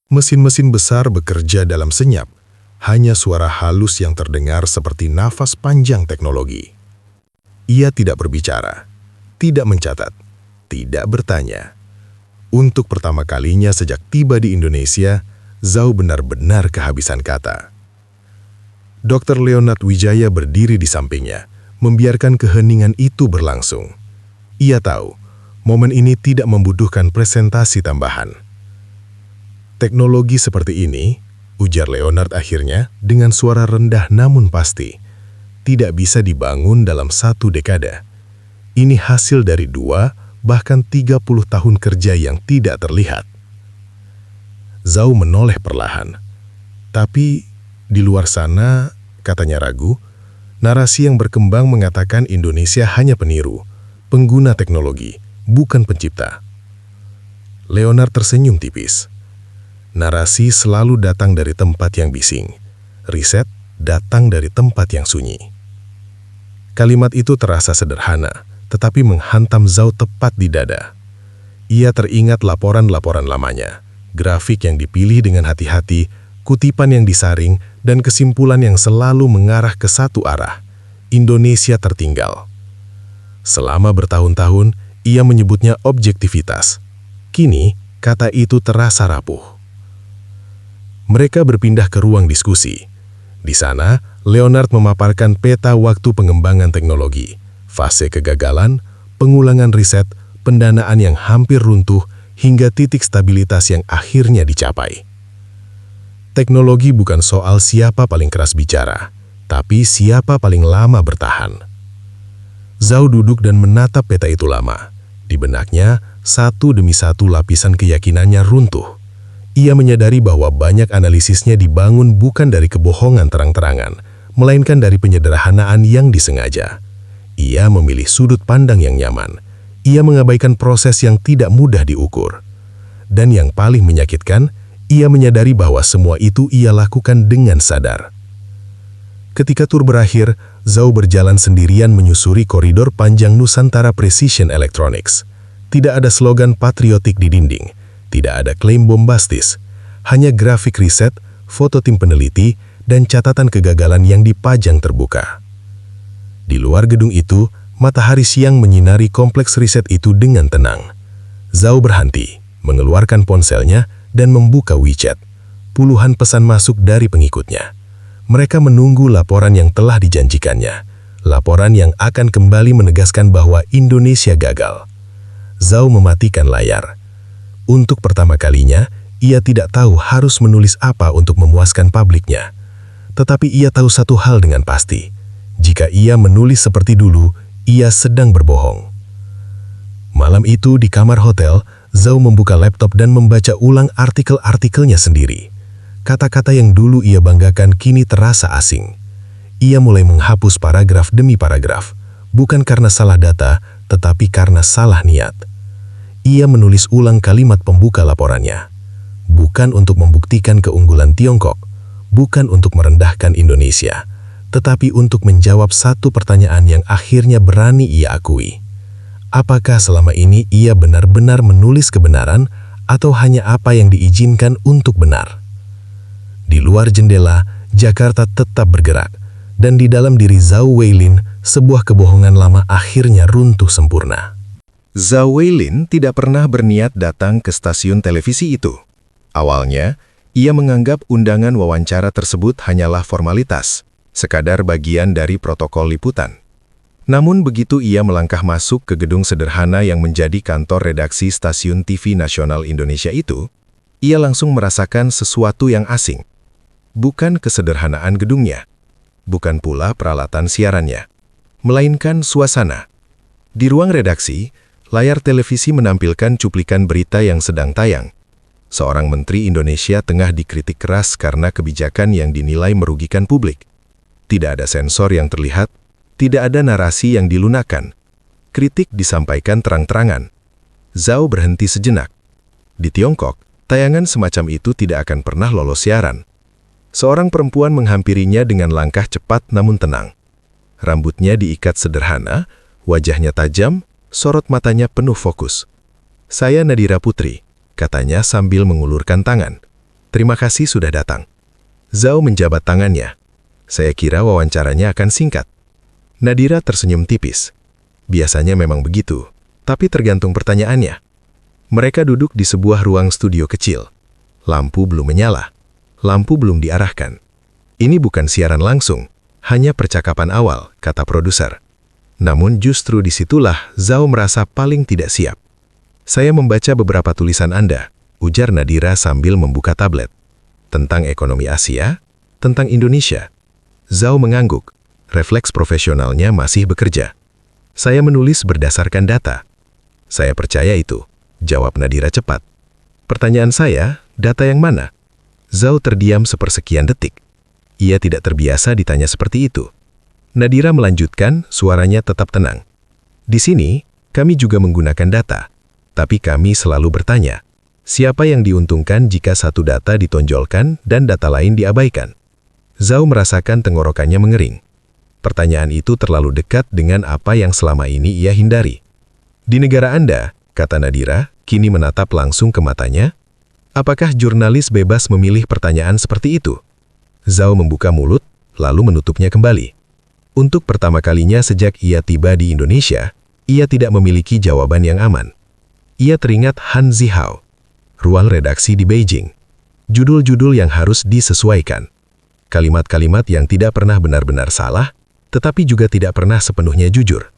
Mesin-mesin besar bekerja dalam senyap, hanya suara halus yang terdengar seperti nafas panjang teknologi. Ia tidak berbicara, tidak mencatat, tidak bertanya. Untuk pertama kalinya sejak tiba di Indonesia, Zhao benar-benar kehabisan kata. Dr. Leonard Wijaya berdiri di sampingnya, membiarkan keheningan itu berlangsung. Ia tahu, momen ini tidak membutuhkan presentasi tambahan. Teknologi seperti ini, ujar Leonard akhirnya dengan suara rendah namun pasti, tidak bisa dibangun dalam 1 dekade. Ini hasil dari 2, bahkan 30 tahun kerja yang tidak terlihat. Zhao menoleh perlahan. Tapi di luar sana, katanya ragu, narasi yang berkembang mengatakan Indonesia hanya peniru, pengguna teknologi, bukan pencipta. Leonard tersenyum tipis. Narasi selalu datang dari tempat yang bising. Riset datang dari tempat yang sunyi. Kalimat itu terasa sederhana, tetapi menghantam Zhao tepat di dada. Ia teringat laporan-laporan lamanya, grafik yang dipilih dengan hati-hati, kutipan yang disaring, dan kesimpulan yang selalu mengarah ke satu arah. Indonesia tertinggal. Selama bertahun-tahun, ia menyebutnya objektivitas. Kini, kata itu terasa rapuh. Mereka berpindah ke ruang diskusi. Di sana, Leonard memaparkan peta waktu pengembangan teknologi, fase kegagalan, pengulangan riset, pendanaan yang hampir runtuh, hingga titik stabilitas yang akhirnya dicapai. Teknologi bukan soal siapa paling keras bicara, tapi siapa paling lama bertahan. Zhao duduk dan menatap peta itu lama. Di benaknya, satu demi satu lapisan keyakinannya runtuh. Ia menyadari bahwa banyak analisisnya dibangun bukan dari kebohongan terang-terangan, melainkan dari penyederhanaan yang disengaja. Ia memilih sudut pandang yang nyaman. Ia mengabaikan proses yang tidak mudah diukur. Dan yang paling menyakitkan, ia menyadari bahwa semua itu ia lakukan dengan sadar. Ketika tur berakhir, Zhao berjalan sendirian menyusuri koridor panjang Nusantara Precision Electronics. Tidak ada slogan patriotik di dinding. Tidak ada klaim bombastis, hanya grafik riset, foto tim peneliti, dan catatan kegagalan yang dipajang terbuka. Di luar gedung itu, matahari siang menyinari kompleks riset itu dengan tenang. Zhao berhenti, mengeluarkan ponselnya, dan membuka WeChat. Puluhan pesan masuk dari pengikutnya. Mereka menunggu laporan yang telah dijanjikannya. Laporan yang akan kembali menegaskan bahwa Indonesia gagal. Zhao mematikan layar. Untuk pertama kalinya, ia tidak tahu harus menulis apa untuk memuaskan publiknya. Tetapi ia tahu satu hal dengan pasti. Jika ia menulis seperti dulu, ia sedang berbohong. Malam itu di kamar hotel, Zhao membuka laptop dan membaca ulang artikel-artikelnya sendiri. Kata-kata yang dulu ia banggakan kini terasa asing. Ia mulai menghapus paragraf demi paragraf, bukan karena salah data, tetapi karena salah niat. Ia menulis ulang kalimat pembuka laporannya. Bukan untuk membuktikan keunggulan Tiongkok, bukan untuk merendahkan Indonesia, tetapi untuk menjawab satu pertanyaan yang akhirnya berani ia akui. Apakah selama ini ia benar-benar menulis kebenaran atau hanya apa yang diizinkan untuk benar? Di luar jendela, Jakarta tetap bergerak, dan di dalam diri Zhao Weilin, sebuah kebohongan lama akhirnya runtuh sempurna. Zhao Weilin tidak pernah berniat datang ke stasiun televisi itu. Awalnya, ia menganggap undangan wawancara tersebut hanyalah formalitas, sekadar bagian dari protokol liputan. Namun begitu ia melangkah masuk ke gedung sederhana yang menjadi kantor redaksi stasiun TV Nasional Indonesia itu, ia langsung merasakan sesuatu yang asing. Bukan kesederhanaan gedungnya, bukan pula peralatan siarannya, melainkan suasana. Di ruang redaksi, layar televisi menampilkan cuplikan berita yang sedang tayang. Seorang menteri Indonesia tengah dikritik keras karena kebijakan yang dinilai merugikan publik. Tidak ada sensor yang terlihat, tidak ada narasi yang dilunakan. Kritik disampaikan terang-terangan. Zhao berhenti sejenak. Di Tiongkok, tayangan semacam itu tidak akan pernah lolos siaran. Seorang perempuan menghampirinya dengan langkah cepat namun tenang. Rambutnya diikat sederhana, wajahnya tajam, sorot matanya penuh fokus. "Saya Nadira Putri," katanya sambil mengulurkan tangan. "Terima kasih sudah datang." Zhao menjabat tangannya. "Saya kira wawancaranya akan singkat." Nadira tersenyum tipis. Biasanya memang begitu, tapi tergantung pertanyaannya. Mereka duduk di sebuah ruang studio kecil. Lampu belum menyala. Lampu belum diarahkan. "Ini bukan siaran langsung, hanya percakapan awal," kata produser. Namun justru disitulah Zhao merasa paling tidak siap. "Saya membaca beberapa tulisan Anda," ujar Nadira sambil membuka tablet. "Tentang ekonomi Asia, tentang Indonesia." Zhao mengangguk. Refleks profesionalnya masih bekerja. "Saya menulis berdasarkan data." "Saya percaya itu," jawab Nadira cepat. "Pertanyaan saya, data yang mana?" Zhao terdiam sepersekian detik. Ia tidak terbiasa ditanya seperti itu. Nadira melanjutkan, suaranya tetap tenang. "Di sini, kami juga menggunakan data. Tapi kami selalu bertanya, siapa yang diuntungkan jika satu data ditonjolkan dan data lain diabaikan?" Zhao merasakan tenggorokannya mengering. Pertanyaan itu terlalu dekat dengan apa yang selama ini ia hindari. "Di negara Anda," kata Nadira, kini menatap langsung ke matanya, "apakah jurnalis bebas memilih pertanyaan seperti itu?" Zhao membuka mulut, lalu menutupnya kembali. Untuk pertama kalinya sejak ia tiba di Indonesia, ia tidak memiliki jawaban yang aman. Ia teringat Han Zihao, ruang redaksi di Beijing. Judul-judul yang harus disesuaikan. Kalimat-kalimat yang tidak pernah benar-benar salah, tetapi juga tidak pernah sepenuhnya jujur.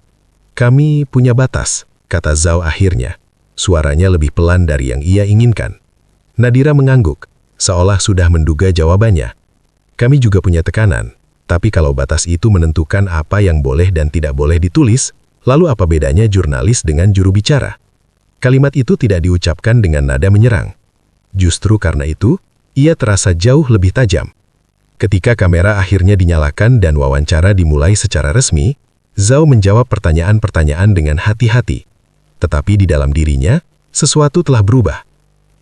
"Kami punya batas," kata Zhao akhirnya. Suaranya lebih pelan dari yang ia inginkan. Nadira mengangguk, seolah sudah menduga jawabannya. "Kami juga punya tekanan, tapi kalau batas itu menentukan apa yang boleh dan tidak boleh ditulis, lalu apa bedanya jurnalis dengan juru bicara?" Kalimat itu tidak diucapkan dengan nada menyerang. Justru karena itu, ia terasa jauh lebih tajam. Ketika kamera akhirnya dinyalakan dan wawancara dimulai secara resmi, Zhao menjawab pertanyaan-pertanyaan dengan hati-hati. Tetapi di dalam dirinya, sesuatu telah berubah.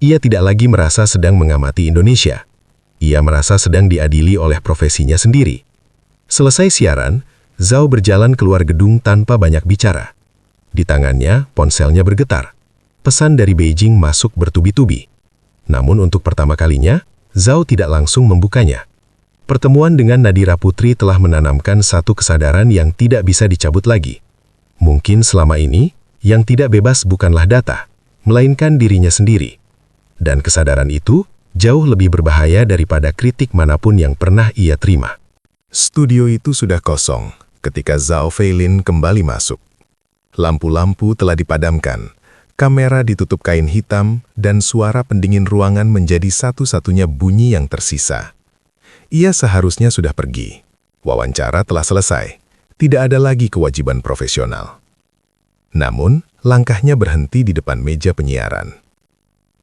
Ia tidak lagi merasa sedang mengamati Indonesia. Ia merasa sedang diadili oleh profesinya sendiri. Selesai siaran, Zhao berjalan keluar gedung tanpa banyak bicara. Di tangannya, ponselnya bergetar. Pesan dari Beijing masuk bertubi-tubi. Namun untuk pertama kalinya, Zhao tidak langsung membukanya. Pertemuan dengan Nadira Putri telah menanamkan satu kesadaran yang tidak bisa dicabut lagi. Mungkin selama ini, yang tidak bebas bukanlah data, melainkan dirinya sendiri. Dan kesadaran itu jauh lebih berbahaya daripada kritik manapun yang pernah ia terima. Studio itu sudah kosong ketika Zhao Weilin kembali masuk. Lampu-lampu telah dipadamkan, kamera ditutup kain hitam, dan suara pendingin ruangan menjadi satu-satunya bunyi yang tersisa. Ia seharusnya sudah pergi. Wawancara telah selesai. Tidak ada lagi kewajiban profesional. Namun, langkahnya berhenti di depan meja penyiaran.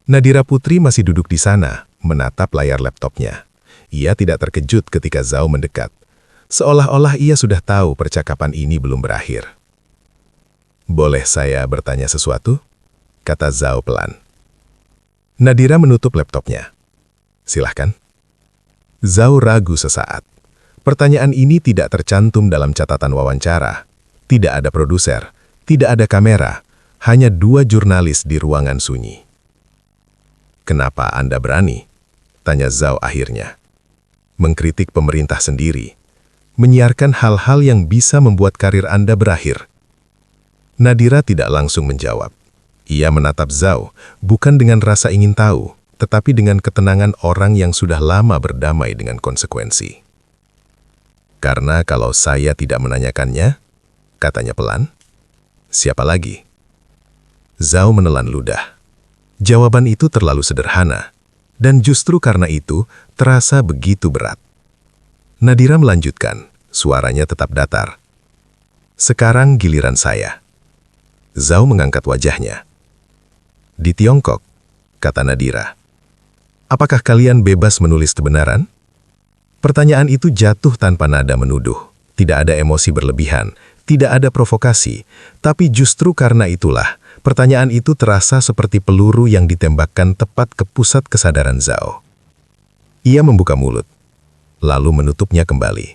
Nadira Putri masih duduk di sana, menatap layar laptopnya. Ia tidak terkejut ketika Zhao mendekat. Seolah-olah ia sudah tahu percakapan ini belum berakhir. "Boleh saya bertanya sesuatu?" kata Zhao pelan. Nadira menutup laptopnya. "Silahkan." Zhao ragu sesaat. Pertanyaan ini tidak tercantum dalam catatan wawancara. Tidak ada produser, tidak ada kamera, hanya dua jurnalis di ruangan sunyi. "Kenapa Anda berani?" tanya Zhao akhirnya. "Mengkritik pemerintah sendiri, menyiarkan hal-hal yang bisa membuat karir Anda berakhir." Nadira tidak langsung menjawab. Ia menatap Zhao, bukan dengan rasa ingin tahu, tetapi dengan ketenangan orang yang sudah lama berdamai dengan konsekuensi. "Karena kalau saya tidak menanyakannya," katanya pelan, "siapa lagi?" Zhao menelan ludah. Jawaban itu terlalu sederhana, dan justru karena itu terasa begitu berat. Nadira melanjutkan, suaranya tetap datar. Sekarang giliran saya. Zhao mengangkat wajahnya. Di Tiongkok, kata Nadira. Apakah kalian bebas menulis kebenaran? Pertanyaan itu jatuh tanpa nada menuduh. Tidak ada emosi berlebihan, tidak ada provokasi. Tapi justru karena itulah, pertanyaan itu terasa seperti peluru yang ditembakkan tepat ke pusat kesadaran Zhao. Ia membuka mulut, lalu menutupnya kembali.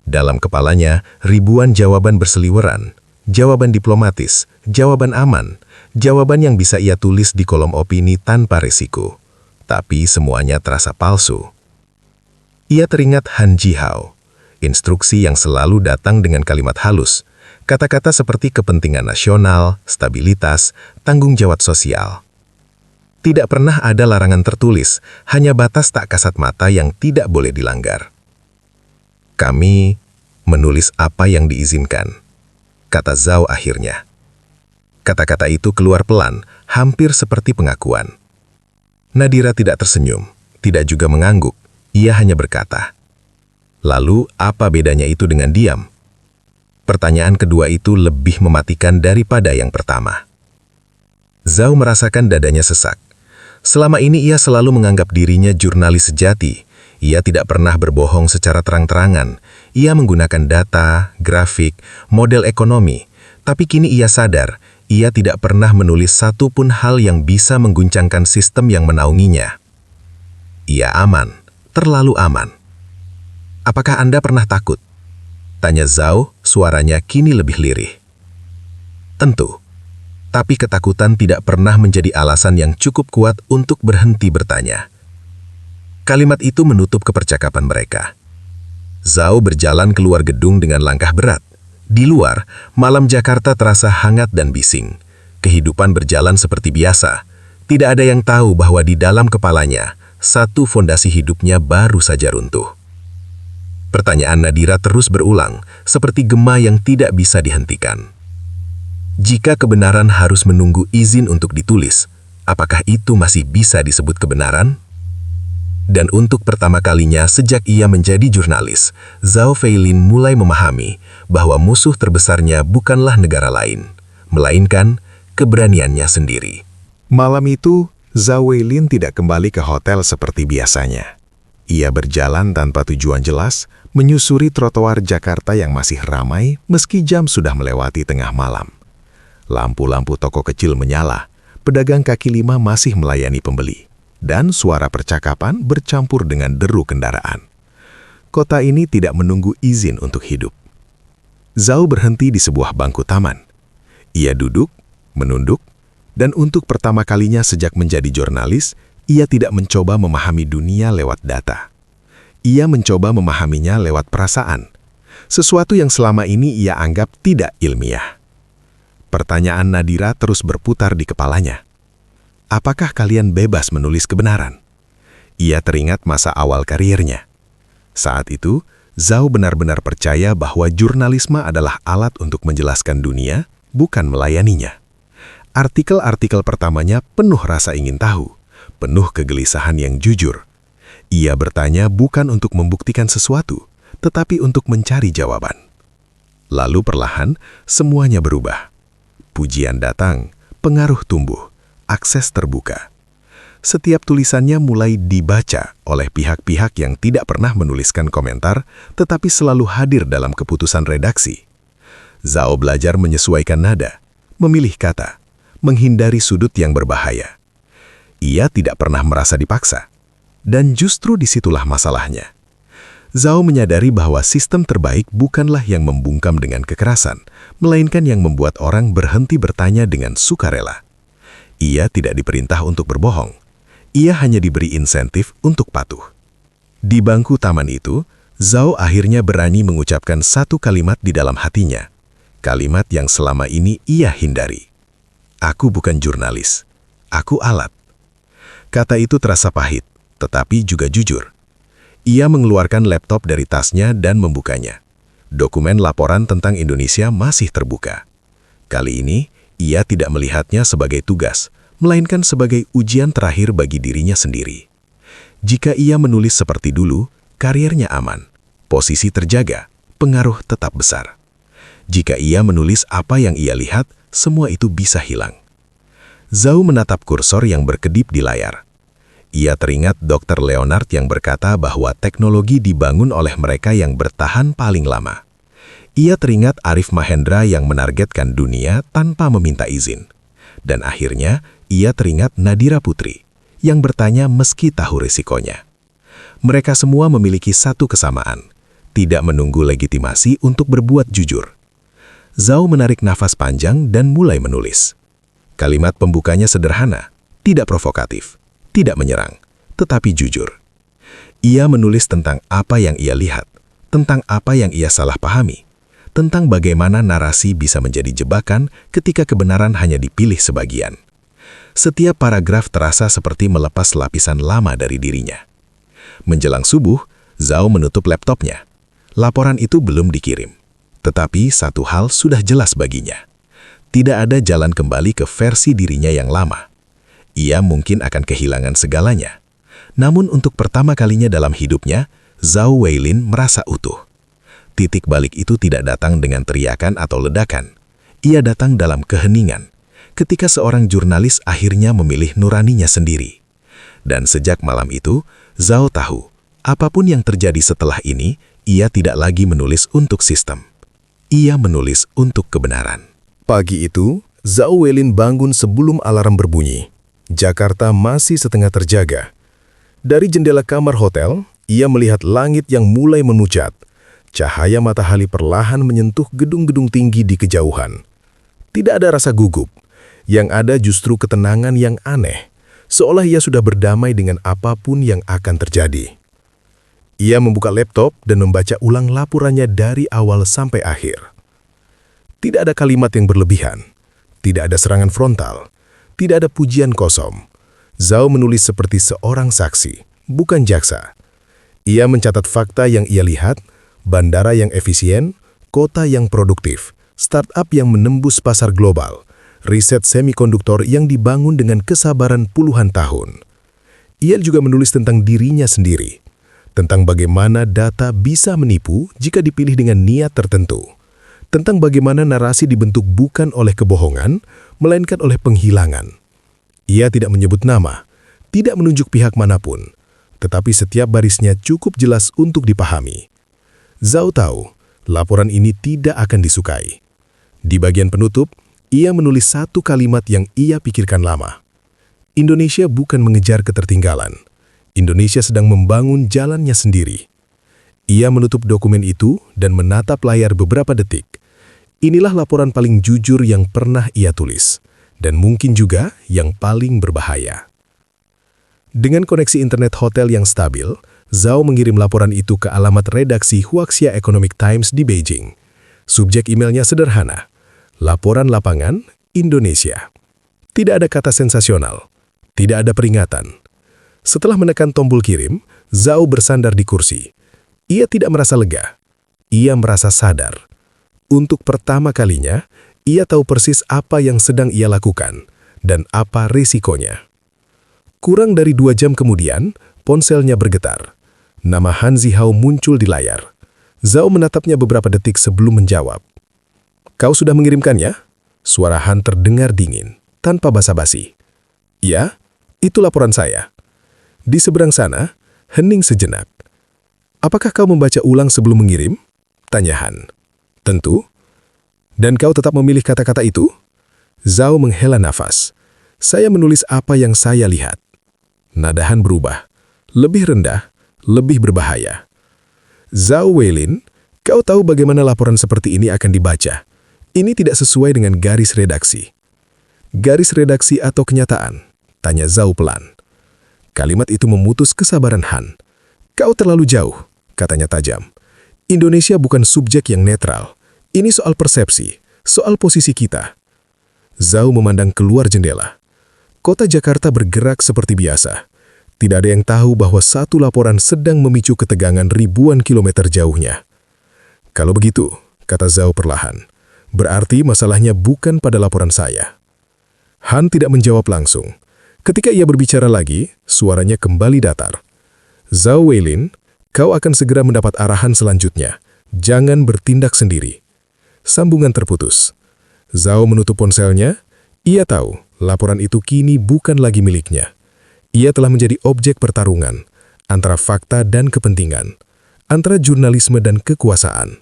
Dalam kepalanya, ribuan jawaban berseliweran. Jawaban diplomatis, jawaban aman, jawaban yang bisa ia tulis di kolom opini tanpa resiko. Tapi semuanya terasa palsu. Ia teringat Han Jihao, instruksi yang selalu datang dengan kalimat halus, kata-kata seperti kepentingan nasional, stabilitas, tanggung jawab sosial. Tidak pernah ada larangan tertulis, hanya batas tak kasat mata yang tidak boleh dilanggar. Kami menulis apa yang diizinkan, kata Zhao akhirnya. Kata-kata itu keluar pelan, hampir seperti pengakuan. Nadira tidak tersenyum, tidak juga mengangguk. Ia hanya berkata, "Lalu apa bedanya itu dengan diam?" Pertanyaan kedua itu lebih mematikan daripada yang pertama. Zhao merasakan dadanya sesak. Selama ini ia selalu menganggap dirinya jurnalis sejati. Ia tidak pernah berbohong secara terang-terangan. Ia menggunakan data, grafik, model ekonomi. Tapi kini ia sadar, ia tidak pernah menulis satu pun hal yang bisa mengguncangkan sistem yang menaunginya. Ia aman, terlalu aman. Apakah Anda pernah takut? Tanya Zhao, suaranya kini lebih lirih. Tentu. Tapi ketakutan tidak pernah menjadi alasan yang cukup kuat untuk berhenti bertanya. Kalimat itu menutup kepercakapan mereka. Zhao berjalan keluar gedung dengan langkah berat. Di luar, malam Jakarta terasa hangat dan bising. Kehidupan berjalan seperti biasa. Tidak ada yang tahu bahwa di dalam kepalanya, satu fondasi hidupnya baru saja runtuh. Pertanyaan Nadira terus berulang, seperti gema yang tidak bisa dihentikan. Jika kebenaran harus menunggu izin untuk ditulis, apakah itu masih bisa disebut kebenaran? Dan untuk pertama kalinya sejak ia menjadi jurnalis, Zhao Weilin mulai memahami bahwa musuh terbesarnya bukanlah negara lain, melainkan keberaniannya sendiri. Malam itu, Zhao Weilin tidak kembali ke hotel seperti biasanya. Ia berjalan tanpa tujuan jelas, menyusuri trotoar Jakarta yang masih ramai meski jam sudah melewati tengah malam. Lampu-lampu toko kecil menyala, pedagang kaki lima masih melayani pembeli. Dan suara percakapan bercampur dengan deru kendaraan. Kota ini tidak menunggu izin untuk hidup. Zhao berhenti di sebuah bangku taman. Ia duduk, menunduk, dan untuk pertama kalinya sejak menjadi jurnalis, ia tidak mencoba memahami dunia lewat data. Ia mencoba memahaminya lewat perasaan, sesuatu yang selama ini ia anggap tidak ilmiah. Pertanyaan Nadira terus berputar di kepalanya. Apakah kalian bebas menulis kebenaran? Ia teringat masa awal kariernya. Saat itu, Zhao benar-benar percaya bahwa jurnalisme adalah alat untuk menjelaskan dunia, bukan melayaninya. Artikel-artikel pertamanya penuh rasa ingin tahu, penuh kegelisahan yang jujur. Ia bertanya bukan untuk membuktikan sesuatu, tetapi untuk mencari jawaban. Lalu perlahan, semuanya berubah. Pujian datang, pengaruh tumbuh. Akses terbuka. Setiap tulisannya mulai dibaca oleh pihak-pihak yang tidak pernah menuliskan komentar, tetapi selalu hadir dalam keputusan redaksi. Zhao belajar menyesuaikan nada, memilih kata, menghindari sudut yang berbahaya. Ia tidak pernah merasa dipaksa. Dan justru disitulah masalahnya. Zhao menyadari bahwa sistem terbaik bukanlah yang membungkam dengan kekerasan, melainkan yang membuat orang berhenti bertanya dengan sukarela. Ia tidak diperintah untuk berbohong. Ia hanya diberi insentif untuk patuh. Di bangku taman itu, Zhao akhirnya berani mengucapkan satu kalimat di dalam hatinya. Kalimat yang selama ini ia hindari. Aku bukan jurnalis. Aku alat. Kata itu terasa pahit, tetapi juga jujur. Ia mengeluarkan laptop dari tasnya dan membukanya. Dokumen laporan tentang Indonesia masih terbuka. Kali ini, ia tidak melihatnya sebagai tugas, melainkan sebagai ujian terakhir bagi dirinya sendiri. Jika ia menulis seperti dulu, kariernya aman. posisi terjaga, pengaruh tetap besar. Jika ia menulis apa yang ia lihat, semua itu bisa hilang. Zhao menatap kursor yang berkedip di layar. Ia teringat Dr. Leonard yang berkata bahwa teknologi dibangun oleh mereka yang bertahan paling lama. Ia teringat Arif Mahendra yang menargetkan dunia tanpa meminta izin. Dan akhirnya, ia teringat Nadira Putri yang bertanya meski tahu risikonya. Mereka semua memiliki satu kesamaan, tidak menunggu legitimasi untuk berbuat jujur. Zhao menarik nafas panjang dan mulai menulis. Kalimat pembukanya sederhana, tidak provokatif. Tidak menyerang, tetapi jujur. Ia menulis tentang apa yang ia lihat, tentang apa yang ia salah pahami, tentang bagaimana narasi bisa menjadi jebakan ketika kebenaran hanya dipilih sebagian. Setiap paragraf terasa seperti melepas lapisan lama dari dirinya. Menjelang subuh, Zhao menutup laptopnya. Laporan itu belum dikirim. Tetapi satu hal sudah jelas baginya. Tidak ada jalan kembali ke versi dirinya yang lama. Ia mungkin akan kehilangan segalanya. Namun untuk pertama kalinya dalam hidupnya, Zhao Weilin merasa utuh. Titik balik itu tidak datang dengan teriakan atau ledakan. Ia datang dalam keheningan, ketika seorang jurnalis akhirnya memilih nuraninya sendiri. Dan sejak malam itu, Zhao tahu, apapun yang terjadi setelah ini, ia tidak lagi menulis untuk sistem. Ia menulis untuk kebenaran. Pagi itu, Zhao Weilin bangun sebelum alarm berbunyi. Jakarta masih setengah terjaga. Dari jendela kamar hotel, ia melihat langit yang mulai memucat. Cahaya matahari perlahan menyentuh gedung-gedung tinggi di kejauhan. Tidak ada rasa gugup. Yang ada justru ketenangan yang aneh, seolah ia sudah berdamai dengan apapun yang akan terjadi. Ia membuka laptop dan membaca ulang laporannya dari awal sampai akhir. Tidak ada kalimat yang berlebihan. Tidak ada serangan frontal. Tidak ada pujian kosong. Zhao menulis seperti seorang saksi, bukan jaksa. Ia mencatat fakta yang ia lihat, bandara yang efisien, kota yang produktif, startup yang menembus pasar global, riset semikonduktor yang dibangun dengan kesabaran puluhan tahun. Ia juga menulis tentang dirinya sendiri, tentang bagaimana data bisa menipu jika dipilih dengan niat tertentu, tentang bagaimana narasi dibentuk bukan oleh kebohongan, melainkan oleh penghilangan. Ia tidak menyebut nama, tidak menunjuk pihak manapun, tetapi setiap barisnya cukup jelas untuk dipahami. Zhao tahu, laporan ini tidak akan disukai. Di bagian penutup, ia menulis satu kalimat yang ia pikirkan lama. Indonesia bukan mengejar ketertinggalan. Indonesia sedang membangun jalannya sendiri. Ia menutup dokumen itu dan menatap layar beberapa detik. Inilah laporan paling jujur yang pernah ia tulis, dan mungkin juga yang paling berbahaya. Dengan koneksi internet hotel yang stabil, Zhao mengirim laporan itu ke alamat redaksi Huaxia Economic Times di Beijing. Subjek emailnya sederhana, Laporan Lapangan, Indonesia. Tidak ada kata sensasional, tidak ada peringatan. Setelah menekan tombol kirim, Zhao bersandar di kursi. Ia tidak merasa lega, ia merasa sadar. Untuk pertama kalinya, ia tahu persis apa yang sedang ia lakukan dan apa risikonya. Kurang dari 2 jam kemudian, ponselnya bergetar. Nama Han Zihao muncul di layar. Zhao menatapnya beberapa detik sebelum menjawab. "Kau sudah mengirimkannya?" Suara Han terdengar dingin, tanpa basa-basi. "Ya, itu laporan saya." Di seberang sana, hening sejenak. "Apakah kau membaca ulang sebelum mengirim?" tanya Han. "Tentu." "Dan kau tetap memilih kata-kata itu?" Zhao menghela nafas. "Saya menulis apa yang saya lihat." Nada Han berubah. Lebih rendah, lebih berbahaya. "Zhao Weilin, kau tahu bagaimana laporan seperti ini akan dibaca. Ini tidak sesuai dengan garis redaksi." "Garis redaksi atau kenyataan?" tanya Zhao pelan. Kalimat itu memutus kesabaran Han. "Kau terlalu jauh," katanya tajam. "Indonesia bukan subjek yang netral. Ini soal persepsi, soal posisi kita." Zhao memandang keluar jendela. Kota Jakarta bergerak seperti biasa. Tidak ada yang tahu bahwa satu laporan sedang memicu ketegangan ribuan kilometer jauhnya. "Kalau begitu," kata Zhao perlahan, "berarti masalahnya bukan pada laporan saya." Han tidak menjawab langsung. Ketika ia berbicara lagi, suaranya kembali datar. "Zhao Weilin, Kau akan segera mendapat arahan selanjutnya. Jangan bertindak sendiri. Sambungan terputus. Zhao menutup ponselnya. Ia tahu laporan itu kini bukan lagi miliknya. Ia telah menjadi objek pertarungan antara fakta dan kepentingan, antara jurnalisme dan kekuasaan.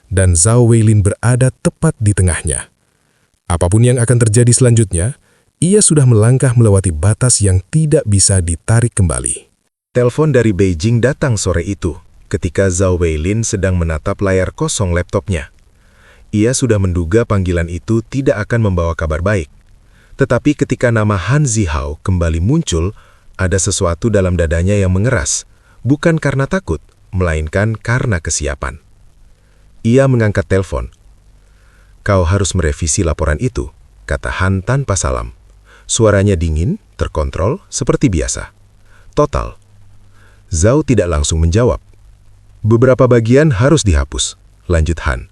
Dan Zhao Weilin berada tepat di tengahnya. Apapun yang akan terjadi selanjutnya, ia sudah melangkah melewati batas yang tidak bisa ditarik kembali. Telepon dari Beijing datang sore itu, ketika Zhao Weilin sedang menatap layar kosong laptopnya. Ia sudah menduga panggilan itu tidak akan membawa kabar baik. Tetapi ketika nama Han Zihao kembali muncul, ada sesuatu dalam dadanya yang mengeras, bukan karena takut, melainkan karena kesiapan. Ia mengangkat telepon. "Kau harus merevisi laporan itu," kata Han tanpa salam. Suaranya dingin, terkontrol, seperti biasa. Total. Zhao tidak langsung menjawab. "Beberapa bagian harus dihapus," lanjut Han.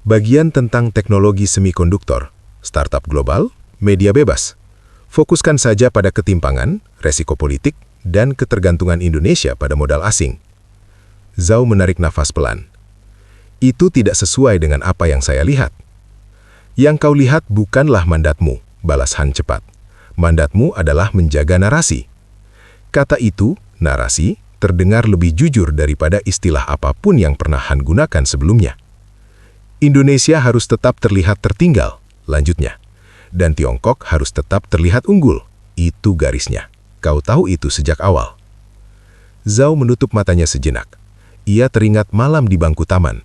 "Bagian tentang teknologi semikonduktor, startup global, media bebas. Fokuskan saja pada ketimpangan, resiko politik, dan ketergantungan Indonesia pada modal asing." Zhao menarik nafas pelan. "Itu tidak sesuai dengan apa yang saya lihat." "Yang kau lihat bukanlah mandatmu," balas Han cepat. "Mandatmu adalah menjaga narasi." Kata itu, narasi, terdengar lebih jujur daripada istilah apapun yang pernah Han gunakan sebelumnya. "Indonesia harus tetap terlihat tertinggal," lanjutnya. "Dan Tiongkok harus tetap terlihat unggul. Itu garisnya. Kau tahu itu sejak awal." Zhao menutup matanya sejenak. Ia teringat malam di bangku taman.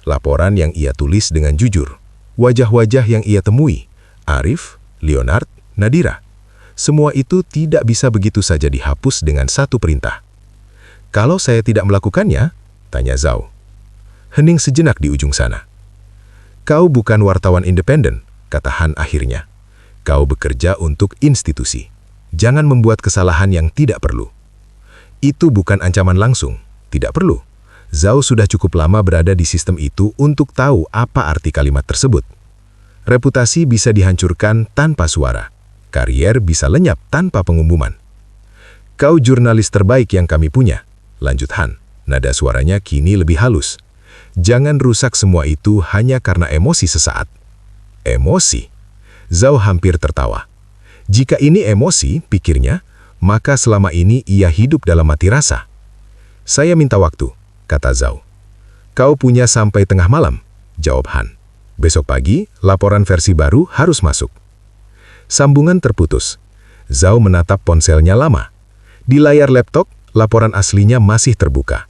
Laporan yang ia tulis dengan jujur. Wajah-wajah yang ia temui. Arif, Leonard, Nadira. Semua itu tidak bisa begitu saja dihapus dengan satu perintah. "Kalau saya tidak melakukannya?" tanya Zhao. Hening sejenak di ujung sana. "Kau bukan wartawan independen," kata Han akhirnya. "Kau bekerja untuk institusi. Jangan membuat kesalahan yang tidak perlu." Itu bukan ancaman langsung. Tidak perlu. Zhao sudah cukup lama berada di sistem itu untuk tahu apa arti kalimat tersebut. Reputasi bisa dihancurkan tanpa suara. Karier bisa lenyap tanpa pengumuman. "Kau jurnalis terbaik yang kami punya," lanjut Han. Nada suaranya kini lebih halus. "Jangan rusak semua itu hanya karena emosi sesaat." Emosi? Zhao hampir tertawa. Jika ini emosi, pikirnya, maka selama ini ia hidup dalam mati rasa. "Saya minta waktu," kata Zhao. "Kau punya sampai tengah malam," jawab Han. "Besok pagi, laporan versi baru harus masuk." Sambungan terputus. Zhao menatap ponselnya lama. Di layar laptop, laporan aslinya masih terbuka.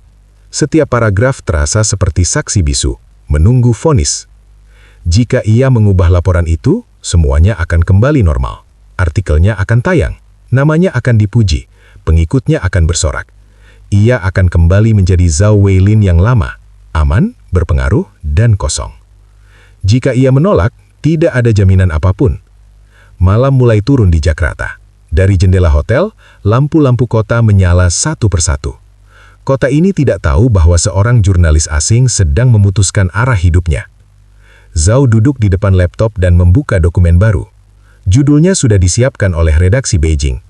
Setiap paragraf terasa seperti saksi bisu, menunggu vonis. Jika ia mengubah laporan itu, semuanya akan kembali normal. Artikelnya akan tayang, namanya akan dipuji, pengikutnya akan bersorak. Ia akan kembali menjadi Zhao Weilin yang lama, aman, berpengaruh, dan kosong. Jika ia menolak, tidak ada jaminan apapun. Malam mulai turun di Jakarta. Dari jendela hotel, lampu-lampu kota menyala satu persatu. Kota ini tidak tahu bahwa seorang jurnalis asing sedang memutuskan arah hidupnya. Zhao duduk di depan laptop dan membuka dokumen baru. Judulnya sudah disiapkan oleh redaksi Beijing.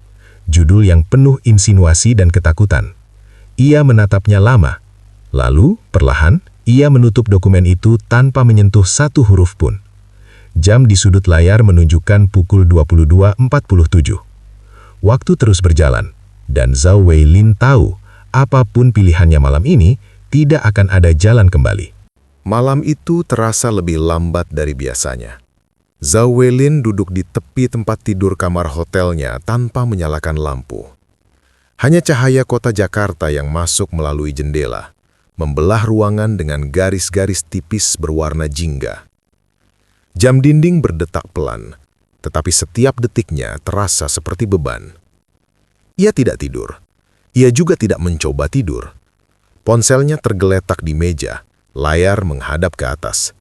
Judul yang penuh insinuasi dan ketakutan. Ia menatapnya lama. Lalu, perlahan, ia menutup dokumen itu tanpa menyentuh satu huruf pun. Jam di sudut layar menunjukkan pukul 22.47. Waktu terus berjalan, dan Zhao Weilin tahu, apapun pilihannya malam ini, tidak akan ada jalan kembali. Malam itu terasa lebih lambat dari biasanya. Zhao Weilin duduk di tepi tempat tidur kamar hotelnya tanpa menyalakan lampu. Hanya cahaya kota Jakarta yang masuk melalui jendela, membelah ruangan dengan garis-garis tipis berwarna jingga. Jam dinding berdetak pelan, tetapi setiap detiknya terasa seperti beban. Ia tidak tidur. Ia juga tidak mencoba tidur. Ponselnya tergeletak di meja, layar menghadap ke atas.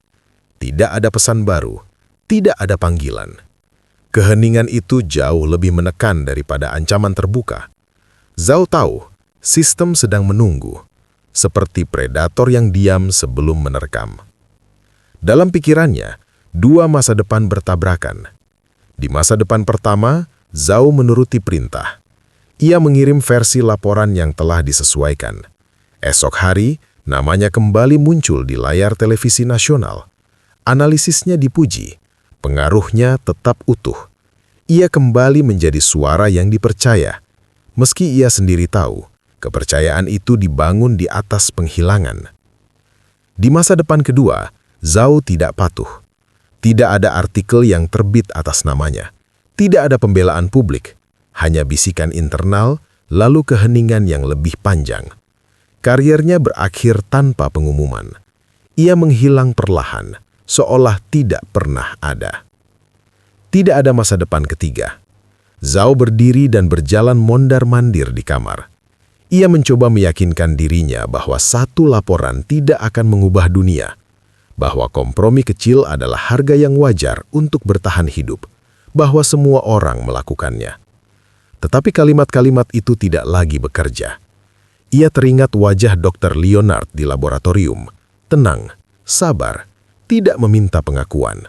Tidak ada pesan baru, tidak ada panggilan. Keheningan itu jauh lebih menekan daripada ancaman terbuka. Zhao tahu, sistem sedang menunggu, seperti predator yang diam sebelum menerkam. Dalam pikirannya, dua masa depan bertabrakan. Di masa depan pertama, Zhao menuruti perintah. Ia mengirim versi laporan yang telah disesuaikan. Esok hari, namanya kembali muncul di layar televisi nasional. Analisisnya dipuji, pengaruhnya tetap utuh. Ia kembali menjadi suara yang dipercaya, meski ia sendiri tahu kepercayaan itu dibangun di atas penghilangan. Di masa depan kedua, Zhao tidak patuh. Tidak ada artikel yang terbit atas namanya. Tidak ada pembelaan publik, hanya bisikan internal, lalu keheningan yang lebih panjang. Karirnya berakhir tanpa pengumuman. Ia menghilang perlahan, seolah tidak pernah ada. Tidak ada masa depan ketiga. Zhao berdiri dan berjalan mondar-mandir di kamar. Ia mencoba meyakinkan dirinya bahwa satu laporan tidak akan mengubah dunia, bahwa kompromi kecil adalah harga yang wajar untuk bertahan hidup, bahwa semua orang melakukannya. Tetapi kalimat-kalimat itu tidak lagi bekerja. Ia teringat wajah Dr. Leonard di laboratorium, tenang, sabar, tidak meminta pengakuan.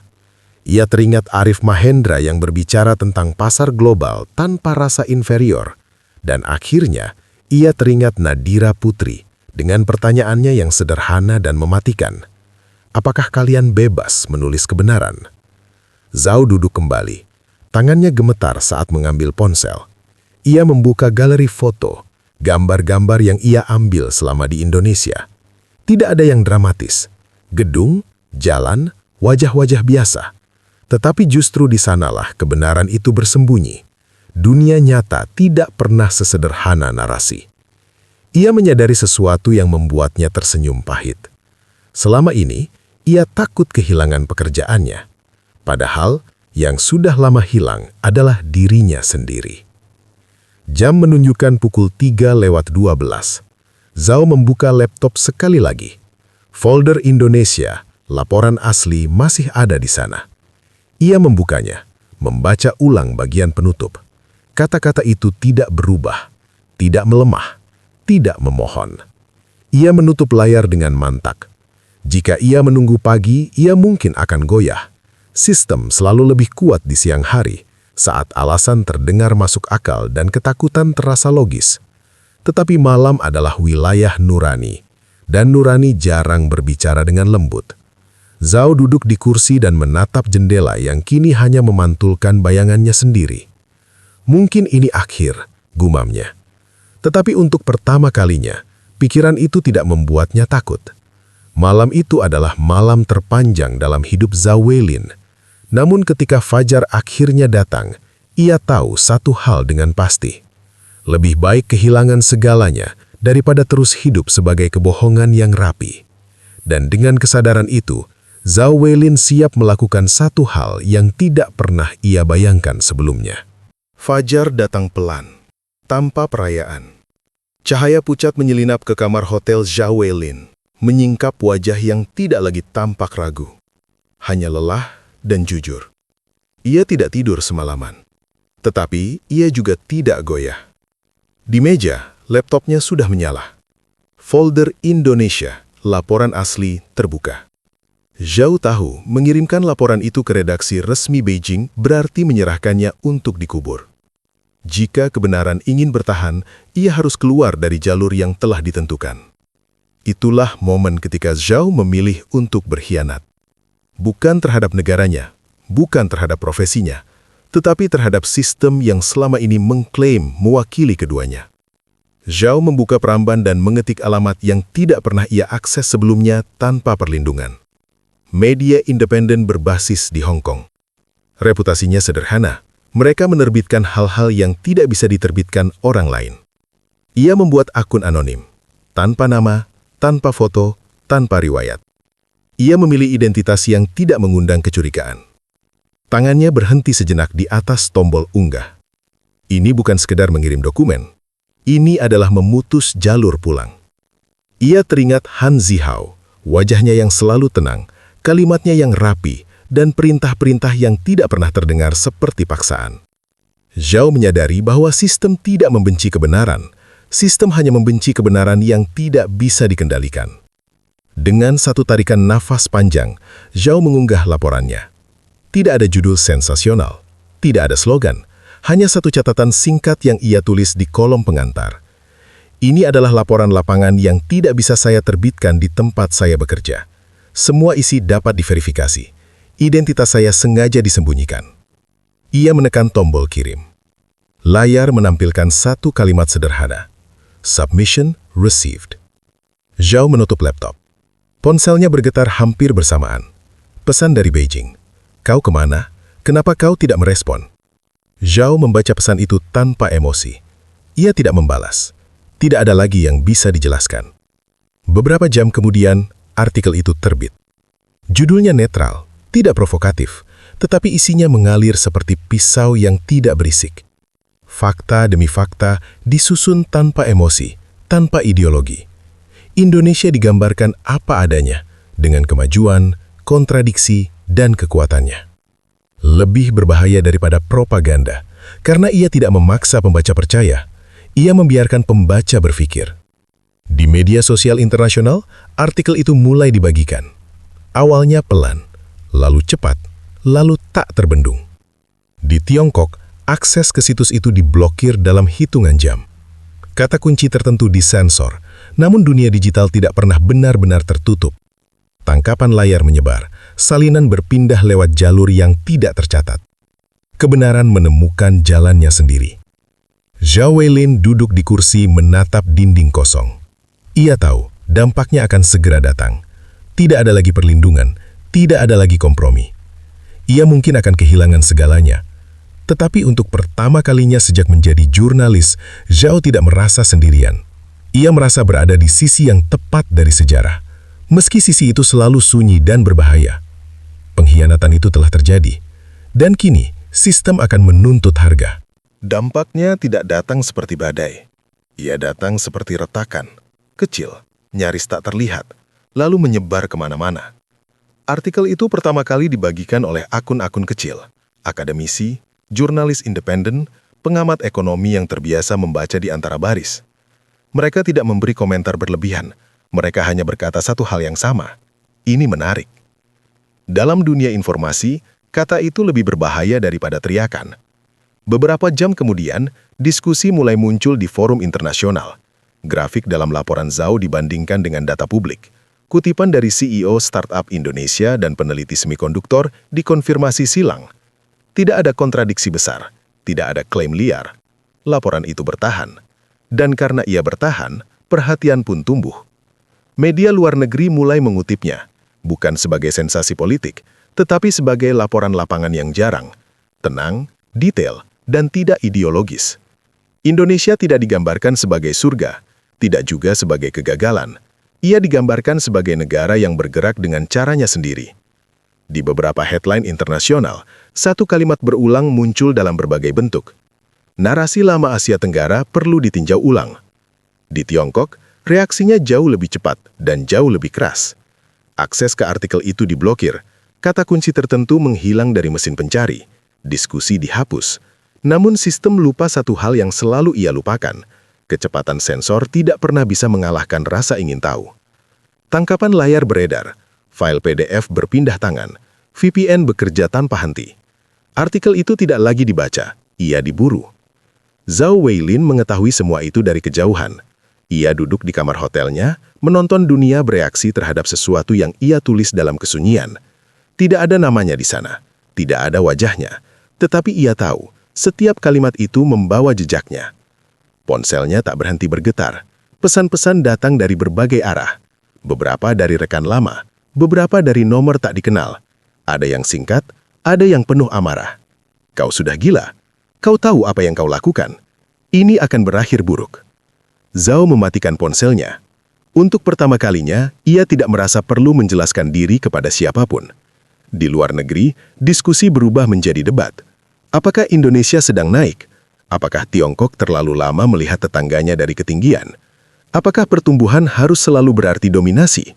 Ia teringat Arif Mahendra yang berbicara tentang pasar global tanpa rasa inferior. Dan akhirnya, ia teringat Nadira Putri dengan pertanyaannya yang sederhana dan mematikan. Apakah kalian bebas menulis kebenaran? Zhao duduk kembali. Tangannya gemetar saat mengambil ponsel. Ia membuka galeri foto, gambar-gambar yang ia ambil selama di Indonesia. Tidak ada yang dramatis. Gedung, jalan, wajah-wajah biasa. Tetapi justru di sanalah kebenaran itu bersembunyi. Dunia nyata tidak pernah sesederhana narasi. Ia menyadari sesuatu yang membuatnya tersenyum pahit. Selama ini, ia takut kehilangan pekerjaannya. Padahal, yang sudah lama hilang adalah dirinya sendiri. Jam menunjukkan pukul 3:12. Zhao membuka laptop sekali lagi. Folder Indonesia, laporan asli masih ada di sana. Ia membukanya, membaca ulang bagian penutup. Kata-kata itu tidak berubah, tidak melemah, tidak memohon. Ia menutup layar dengan mantak. Jika ia menunggu pagi, ia mungkin akan goyah. Sistem selalu lebih kuat di siang hari, saat alasan terdengar masuk akal dan ketakutan terasa logis. Tetapi malam adalah wilayah nurani, dan nurani jarang berbicara dengan lembut. Zhao duduk di kursi dan menatap jendela yang kini hanya memantulkan bayangannya sendiri. Mungkin ini akhir, gumamnya. Tetapi untuk pertama kalinya, pikiran itu tidak membuatnya takut. Malam itu adalah malam terpanjang dalam hidup Zhao Weilin. Namun ketika fajar akhirnya datang, ia tahu satu hal dengan pasti. Lebih baik kehilangan segalanya daripada terus hidup sebagai kebohongan yang rapi. Dan dengan kesadaran itu, Zhao Weilin siap melakukan satu hal yang tidak pernah ia bayangkan sebelumnya. Fajar datang pelan, tanpa perayaan. Cahaya pucat menyelinap ke kamar hotel Zhao Weilin, menyingkap wajah yang tidak lagi tampak ragu. Hanya lelah dan jujur. Ia tidak tidur semalaman. Tetapi ia juga tidak goyah. Di meja, laptopnya sudah menyala. Folder Indonesia, laporan asli terbuka. Zhao tahu mengirimkan laporan itu ke redaksi resmi Beijing berarti menyerahkannya untuk dikubur. Jika kebenaran ingin bertahan, ia harus keluar dari jalur yang telah ditentukan. Itulah momen ketika Zhao memilih untuk berkhianat. Bukan terhadap negaranya, bukan terhadap profesinya, tetapi terhadap sistem yang selama ini mengklaim mewakili keduanya. Zhao membuka peramban dan mengetik alamat yang tidak pernah ia akses sebelumnya tanpa perlindungan. Media independen berbasis di Hong Kong. Reputasinya sederhana. Mereka menerbitkan hal-hal yang tidak bisa diterbitkan orang lain. Ia membuat akun anonim, tanpa nama, tanpa foto, tanpa riwayat. Ia memilih identitas yang tidak mengundang kecurigaan. Tangannya berhenti sejenak di atas tombol unggah. Ini bukan sekedar mengirim dokumen. Ini adalah memutus jalur pulang. Ia teringat Han Zihao, wajahnya yang selalu tenang, kalimatnya yang rapi, dan perintah-perintah yang tidak pernah terdengar seperti paksaan. Zhao menyadari bahwa sistem tidak membenci kebenaran. Sistem hanya membenci kebenaran yang tidak bisa dikendalikan. Dengan satu tarikan nafas panjang, Zhao mengunggah laporannya. Tidak ada judul sensasional, tidak ada slogan, hanya satu catatan singkat yang ia tulis di kolom pengantar. Ini adalah laporan lapangan yang tidak bisa saya terbitkan di tempat saya bekerja. Semua isi dapat diverifikasi. Identitas saya sengaja disembunyikan. Ia menekan tombol kirim. Layar menampilkan satu kalimat sederhana. Submission received. Zhao menutup laptop. Ponselnya bergetar hampir bersamaan. Pesan dari Beijing. Kau kemana? Kenapa kau tidak merespon? Zhao membaca pesan itu tanpa emosi. Ia tidak membalas. Tidak ada lagi yang bisa dijelaskan. Beberapa jam kemudian, artikel itu terbit. Judulnya netral, tidak provokatif, tetapi isinya mengalir seperti pisau yang tidak berisik. Fakta demi fakta disusun tanpa emosi, tanpa ideologi. Indonesia digambarkan apa adanya, dengan kemajuan, kontradiksi, dan kekuatannya. Lebih berbahaya daripada propaganda, karena ia tidak memaksa pembaca percaya. Ia membiarkan pembaca berpikir. Di media sosial internasional, artikel itu mulai dibagikan. Awalnya pelan, lalu cepat, lalu tak terbendung. Di Tiongkok, akses ke situs itu diblokir dalam hitungan jam. Kata kunci tertentu disensor, namun dunia digital tidak pernah benar-benar tertutup. Tangkapan layar menyebar, salinan berpindah lewat jalur yang tidak tercatat. Kebenaran menemukan jalannya sendiri. Zhao Weilin duduk di kursi menatap dinding kosong. Ia tahu dampaknya akan segera datang. Tidak ada lagi perlindungan, tidak ada lagi kompromi. Ia mungkin akan kehilangan segalanya. Tetapi untuk pertama kalinya sejak menjadi jurnalis, Zhao tidak merasa sendirian. Ia merasa berada di sisi yang tepat dari sejarah. Meski sisi itu selalu sunyi dan berbahaya. Pengkhianatan itu telah terjadi. Dan kini, sistem akan menuntut harga. Dampaknya tidak datang seperti badai. Ia datang seperti retakan, kecil, nyaris tak terlihat, lalu menyebar kemana-mana. Artikel itu pertama kali dibagikan oleh akun-akun kecil, akademisi, jurnalis independen, pengamat ekonomi yang terbiasa membaca di antara baris. Mereka tidak memberi komentar berlebihan, mereka hanya berkata satu hal yang sama. Ini menarik. Dalam dunia informasi, kata itu lebih berbahaya daripada teriakan. Beberapa jam kemudian, diskusi mulai muncul di forum internasional. Grafik dalam laporan Zhao dibandingkan dengan data publik. Kutipan dari CEO startup Indonesia dan peneliti semikonduktor dikonfirmasi silang. Tidak ada kontradiksi besar, tidak ada klaim liar. Laporan itu bertahan. Dan karena ia bertahan, perhatian pun tumbuh. Media luar negeri mulai mengutipnya, bukan sebagai sensasi politik, tetapi sebagai laporan lapangan yang jarang, tenang, detail, dan tidak ideologis. Indonesia tidak digambarkan sebagai surga, tidak juga sebagai kegagalan. Ia digambarkan sebagai negara yang bergerak dengan caranya sendiri. Di beberapa headline internasional, satu kalimat berulang muncul dalam berbagai bentuk. Narasi lama Asia Tenggara perlu ditinjau ulang. Di Tiongkok, reaksinya jauh lebih cepat dan jauh lebih keras. Akses ke artikel itu diblokir, kata kunci tertentu menghilang dari mesin pencari, diskusi dihapus. Namun sistem lupa satu hal yang selalu ia lupakan. Kecepatan sensor tidak pernah bisa mengalahkan rasa ingin tahu. Tangkapan layar beredar, file PDF berpindah tangan, VPN bekerja tanpa henti. Artikel itu tidak lagi dibaca, ia diburu. Zhao Weilin mengetahui semua itu dari kejauhan. Ia duduk di kamar hotelnya, menonton dunia bereaksi terhadap sesuatu yang ia tulis dalam kesunyian. Tidak ada namanya di sana, tidak ada wajahnya, tetapi ia tahu, setiap kalimat itu membawa jejaknya. Ponselnya tak berhenti bergetar. Pesan-pesan datang dari berbagai arah. Beberapa dari rekan lama, beberapa dari nomor tak dikenal. Ada yang singkat, ada yang penuh amarah. Kau sudah gila. Kau tahu apa yang kau lakukan. Ini akan berakhir buruk. Zhao mematikan ponselnya. Untuk pertama kalinya, ia tidak merasa perlu menjelaskan diri kepada siapapun. Di luar negeri, diskusi berubah menjadi debat. Apakah Indonesia sedang naik? Apakah Tiongkok terlalu lama melihat tetangganya dari ketinggian? Apakah pertumbuhan harus selalu berarti dominasi?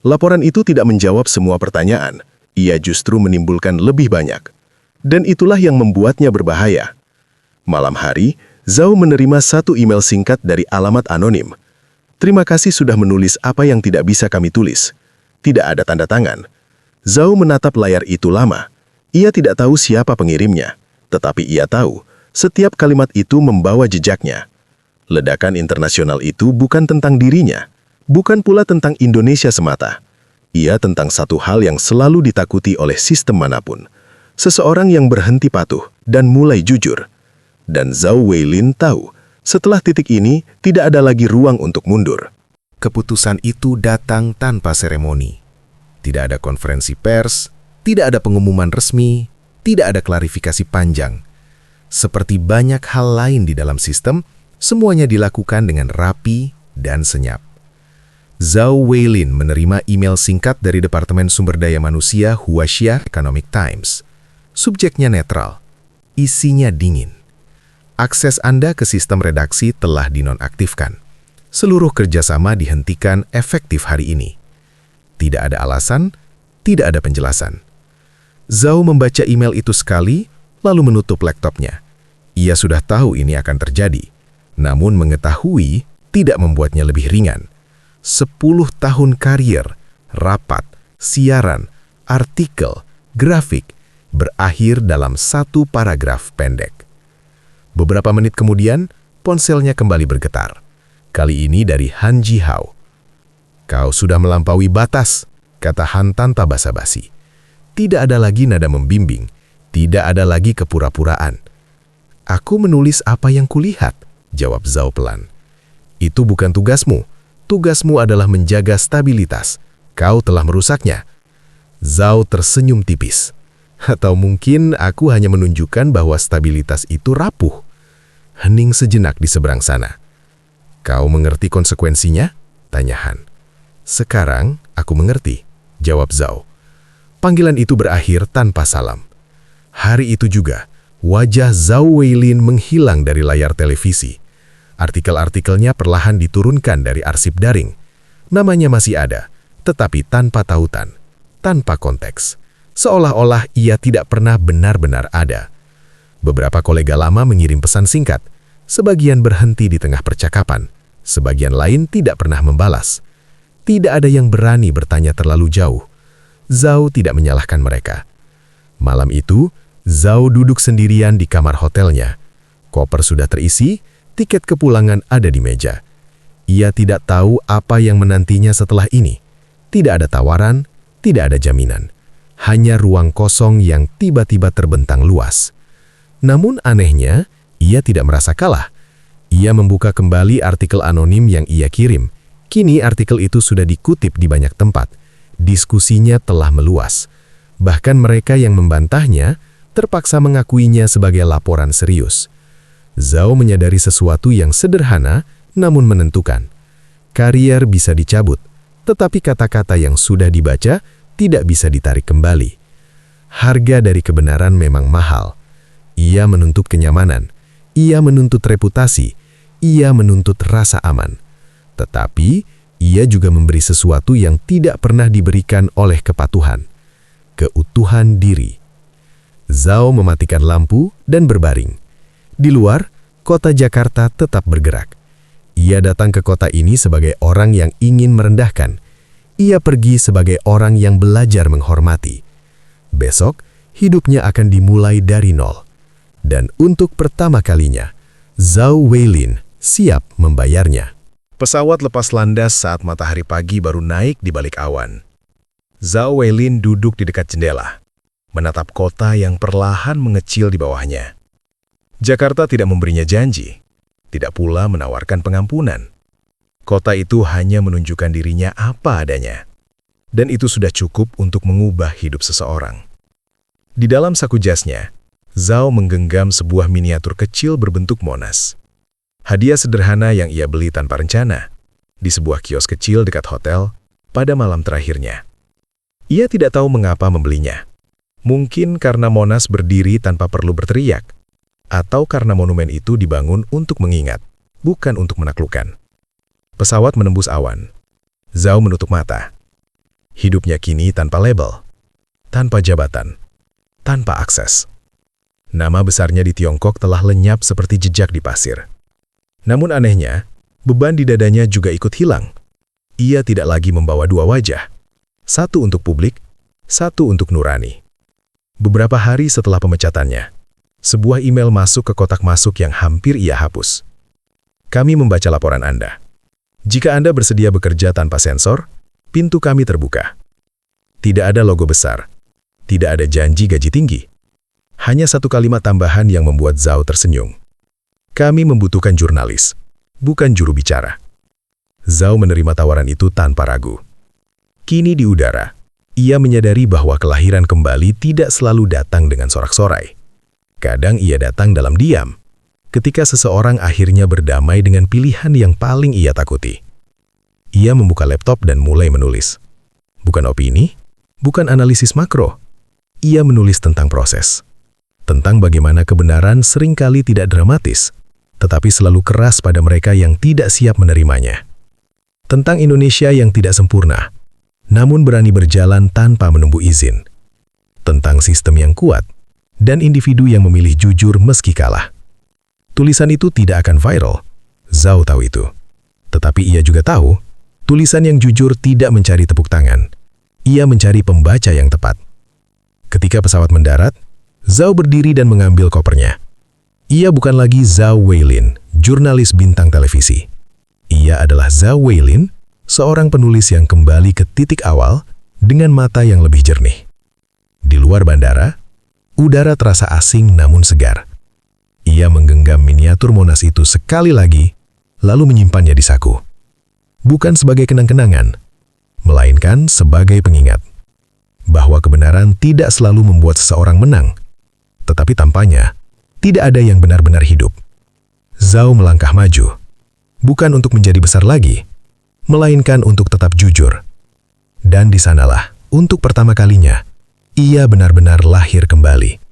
Laporan itu tidak menjawab semua pertanyaan. Ia justru menimbulkan lebih banyak. Dan itulah yang membuatnya berbahaya. Malam hari, Zhao menerima satu email singkat dari alamat anonim. Terima kasih sudah menulis apa yang tidak bisa kami tulis. Tidak ada tanda tangan. Zhao menatap layar itu lama. Ia tidak tahu siapa pengirimnya. Tetapi ia tahu, setiap kalimat itu membawa jejaknya. Ledakan internasional itu bukan tentang dirinya, bukan pula tentang Indonesia semata. Ia tentang satu hal yang selalu ditakuti oleh sistem manapun. Seseorang yang berhenti patuh dan mulai jujur. Dan Zhao Weilin tahu, setelah titik ini tidak ada lagi ruang untuk mundur. Keputusan itu datang tanpa seremoni. Tidak ada konferensi pers, tidak ada pengumuman resmi, tidak ada klarifikasi panjang. Seperti banyak hal lain di dalam sistem, semuanya dilakukan dengan rapi dan senyap. Zhao Weilin menerima email singkat dari Departemen Sumber Daya Manusia Huaxia Economic Times. Subjeknya netral, isinya dingin. Akses Anda ke sistem redaksi telah dinonaktifkan. Seluruh kerjasama dihentikan efektif hari ini. Tidak ada alasan, tidak ada penjelasan. Zhao membaca email itu sekali, lalu menutup laptopnya. Ia sudah tahu ini akan terjadi. Namun mengetahui tidak membuatnya lebih ringan. 10 tahun karier, rapat, siaran, artikel, grafik, berakhir dalam satu paragraf pendek. Beberapa menit kemudian, ponselnya kembali bergetar. Kali ini dari Han Jihao. "Kau sudah melampaui batas," kata Han tanpa basa-basi. Tidak ada lagi nada membimbing, tidak ada lagi kepura-puraan. "Aku menulis apa yang kulihat," jawab Zhao pelan. "Itu bukan tugasmu. Tugasmu adalah menjaga stabilitas. Kau telah merusaknya." Zhao tersenyum tipis. "Atau mungkin aku hanya menunjukkan bahwa stabilitas itu rapuh." Hening sejenak di seberang sana. "Kau mengerti konsekuensinya?" tanya Han. "Sekarang aku mengerti," jawab Zhao. Panggilan itu berakhir tanpa salam. Hari itu juga, wajah Zhao Weilin menghilang dari layar televisi. Artikel-artikelnya perlahan diturunkan dari arsip daring. Namanya masih ada, tetapi tanpa tautan, tanpa konteks. Seolah-olah ia tidak pernah benar-benar ada. Beberapa kolega lama mengirim pesan singkat. Sebagian berhenti di tengah percakapan. Sebagian lain tidak pernah membalas. Tidak ada yang berani bertanya terlalu jauh. Zhao tidak menyalahkan mereka. Malam itu, Zhao duduk sendirian di kamar hotelnya. Koper sudah terisi, tiket kepulangan ada di meja. Ia tidak tahu apa yang menantinya setelah ini. Tidak ada tawaran, tidak ada jaminan. Hanya ruang kosong yang tiba-tiba terbentang luas. Namun anehnya, ia tidak merasa kalah. Ia membuka kembali artikel anonim yang ia kirim. Kini artikel itu sudah dikutip di banyak tempat. Diskusinya telah meluas. Bahkan mereka yang membantahnya terpaksa mengakuinya sebagai laporan serius. Zhao menyadari sesuatu yang sederhana namun menentukan. Karier bisa dicabut, tetapi kata-kata yang sudah dibaca tidak bisa ditarik kembali. Harga dari kebenaran memang mahal. Ia menuntut kenyamanan, ia menuntut reputasi, ia menuntut rasa aman. Tetapi, ia juga memberi sesuatu yang tidak pernah diberikan oleh kepatuhan. Keutuhan diri. Zhao mematikan lampu dan berbaring. Di luar, kota Jakarta tetap bergerak. Ia datang ke kota ini sebagai orang yang ingin merendahkan. Ia pergi sebagai orang yang belajar menghormati. Besok, hidupnya akan dimulai dari nol. Dan untuk pertama kalinya, Zhao Weilin siap membayarnya. Pesawat lepas landas saat matahari pagi baru naik di balik awan. Zhao Weilin duduk di dekat jendela, menatap kota yang perlahan mengecil di bawahnya. Jakarta tidak memberinya janji, tidak pula menawarkan pengampunan. Kota itu hanya menunjukkan dirinya apa adanya. Dan itu sudah cukup untuk mengubah hidup seseorang. Di dalam saku jasnya, Zhao menggenggam sebuah miniatur kecil berbentuk Monas. Hadiah sederhana yang ia beli tanpa rencana, di sebuah kios kecil dekat hotel, pada malam terakhirnya. Ia tidak tahu mengapa membelinya. Mungkin karena Monas berdiri tanpa perlu berteriak, atau karena monumen itu dibangun untuk mengingat, bukan untuk menaklukkan. Pesawat menembus awan. Zhao menutup mata. Hidupnya kini tanpa label, tanpa jabatan, tanpa akses. Nama besarnya di Tiongkok telah lenyap seperti jejak di pasir. Namun anehnya, beban di dadanya juga ikut hilang. Ia tidak lagi membawa dua wajah. Satu untuk publik, satu untuk nurani. Beberapa hari setelah pemecatannya, sebuah email masuk ke kotak masuk yang hampir ia hapus. Kami membaca laporan Anda. Jika Anda bersedia bekerja tanpa sensor, pintu kami terbuka. Tidak ada logo besar. Tidak ada janji gaji tinggi. Hanya satu kalimat tambahan yang membuat Zhao tersenyum. Kami membutuhkan jurnalis, bukan juru bicara. Zhao menerima tawaran itu tanpa ragu. Kini di udara, ia menyadari bahwa kelahiran kembali tidak selalu datang dengan sorak-sorai. Kadang ia datang dalam diam, ketika seseorang akhirnya berdamai dengan pilihan yang paling ia takuti. Ia membuka laptop dan mulai menulis. Bukan opini, bukan analisis makro. Ia menulis tentang proses. Tentang bagaimana kebenaran seringkali tidak dramatis, tetapi selalu keras pada mereka yang tidak siap menerimanya. Tentang Indonesia yang tidak sempurna, namun berani berjalan tanpa menunggu izin. Tentang sistem yang kuat, dan individu yang memilih jujur meski kalah. Tulisan itu tidak akan viral, Zhao tahu itu. Tetapi ia juga tahu, tulisan yang jujur tidak mencari tepuk tangan. Ia mencari pembaca yang tepat. Ketika pesawat mendarat, Zhao berdiri dan mengambil kopernya. Ia bukan lagi Zhao Weilin, jurnalis bintang televisi. Ia adalah Zhao Weilin, seorang penulis yang kembali ke titik awal dengan mata yang lebih jernih. Di luar bandara, udara terasa asing namun segar. Ia menggenggam miniatur Monas itu sekali lagi, lalu menyimpannya di saku. Bukan sebagai kenang-kenangan, melainkan sebagai pengingat bahwa kebenaran tidak selalu membuat seseorang menang, tetapi tampaknya tidak ada yang benar-benar hidup. Zhao melangkah maju, bukan untuk menjadi besar lagi, melainkan untuk tetap jujur. Dan di sanalah, untuk pertama kalinya, ia benar-benar lahir kembali.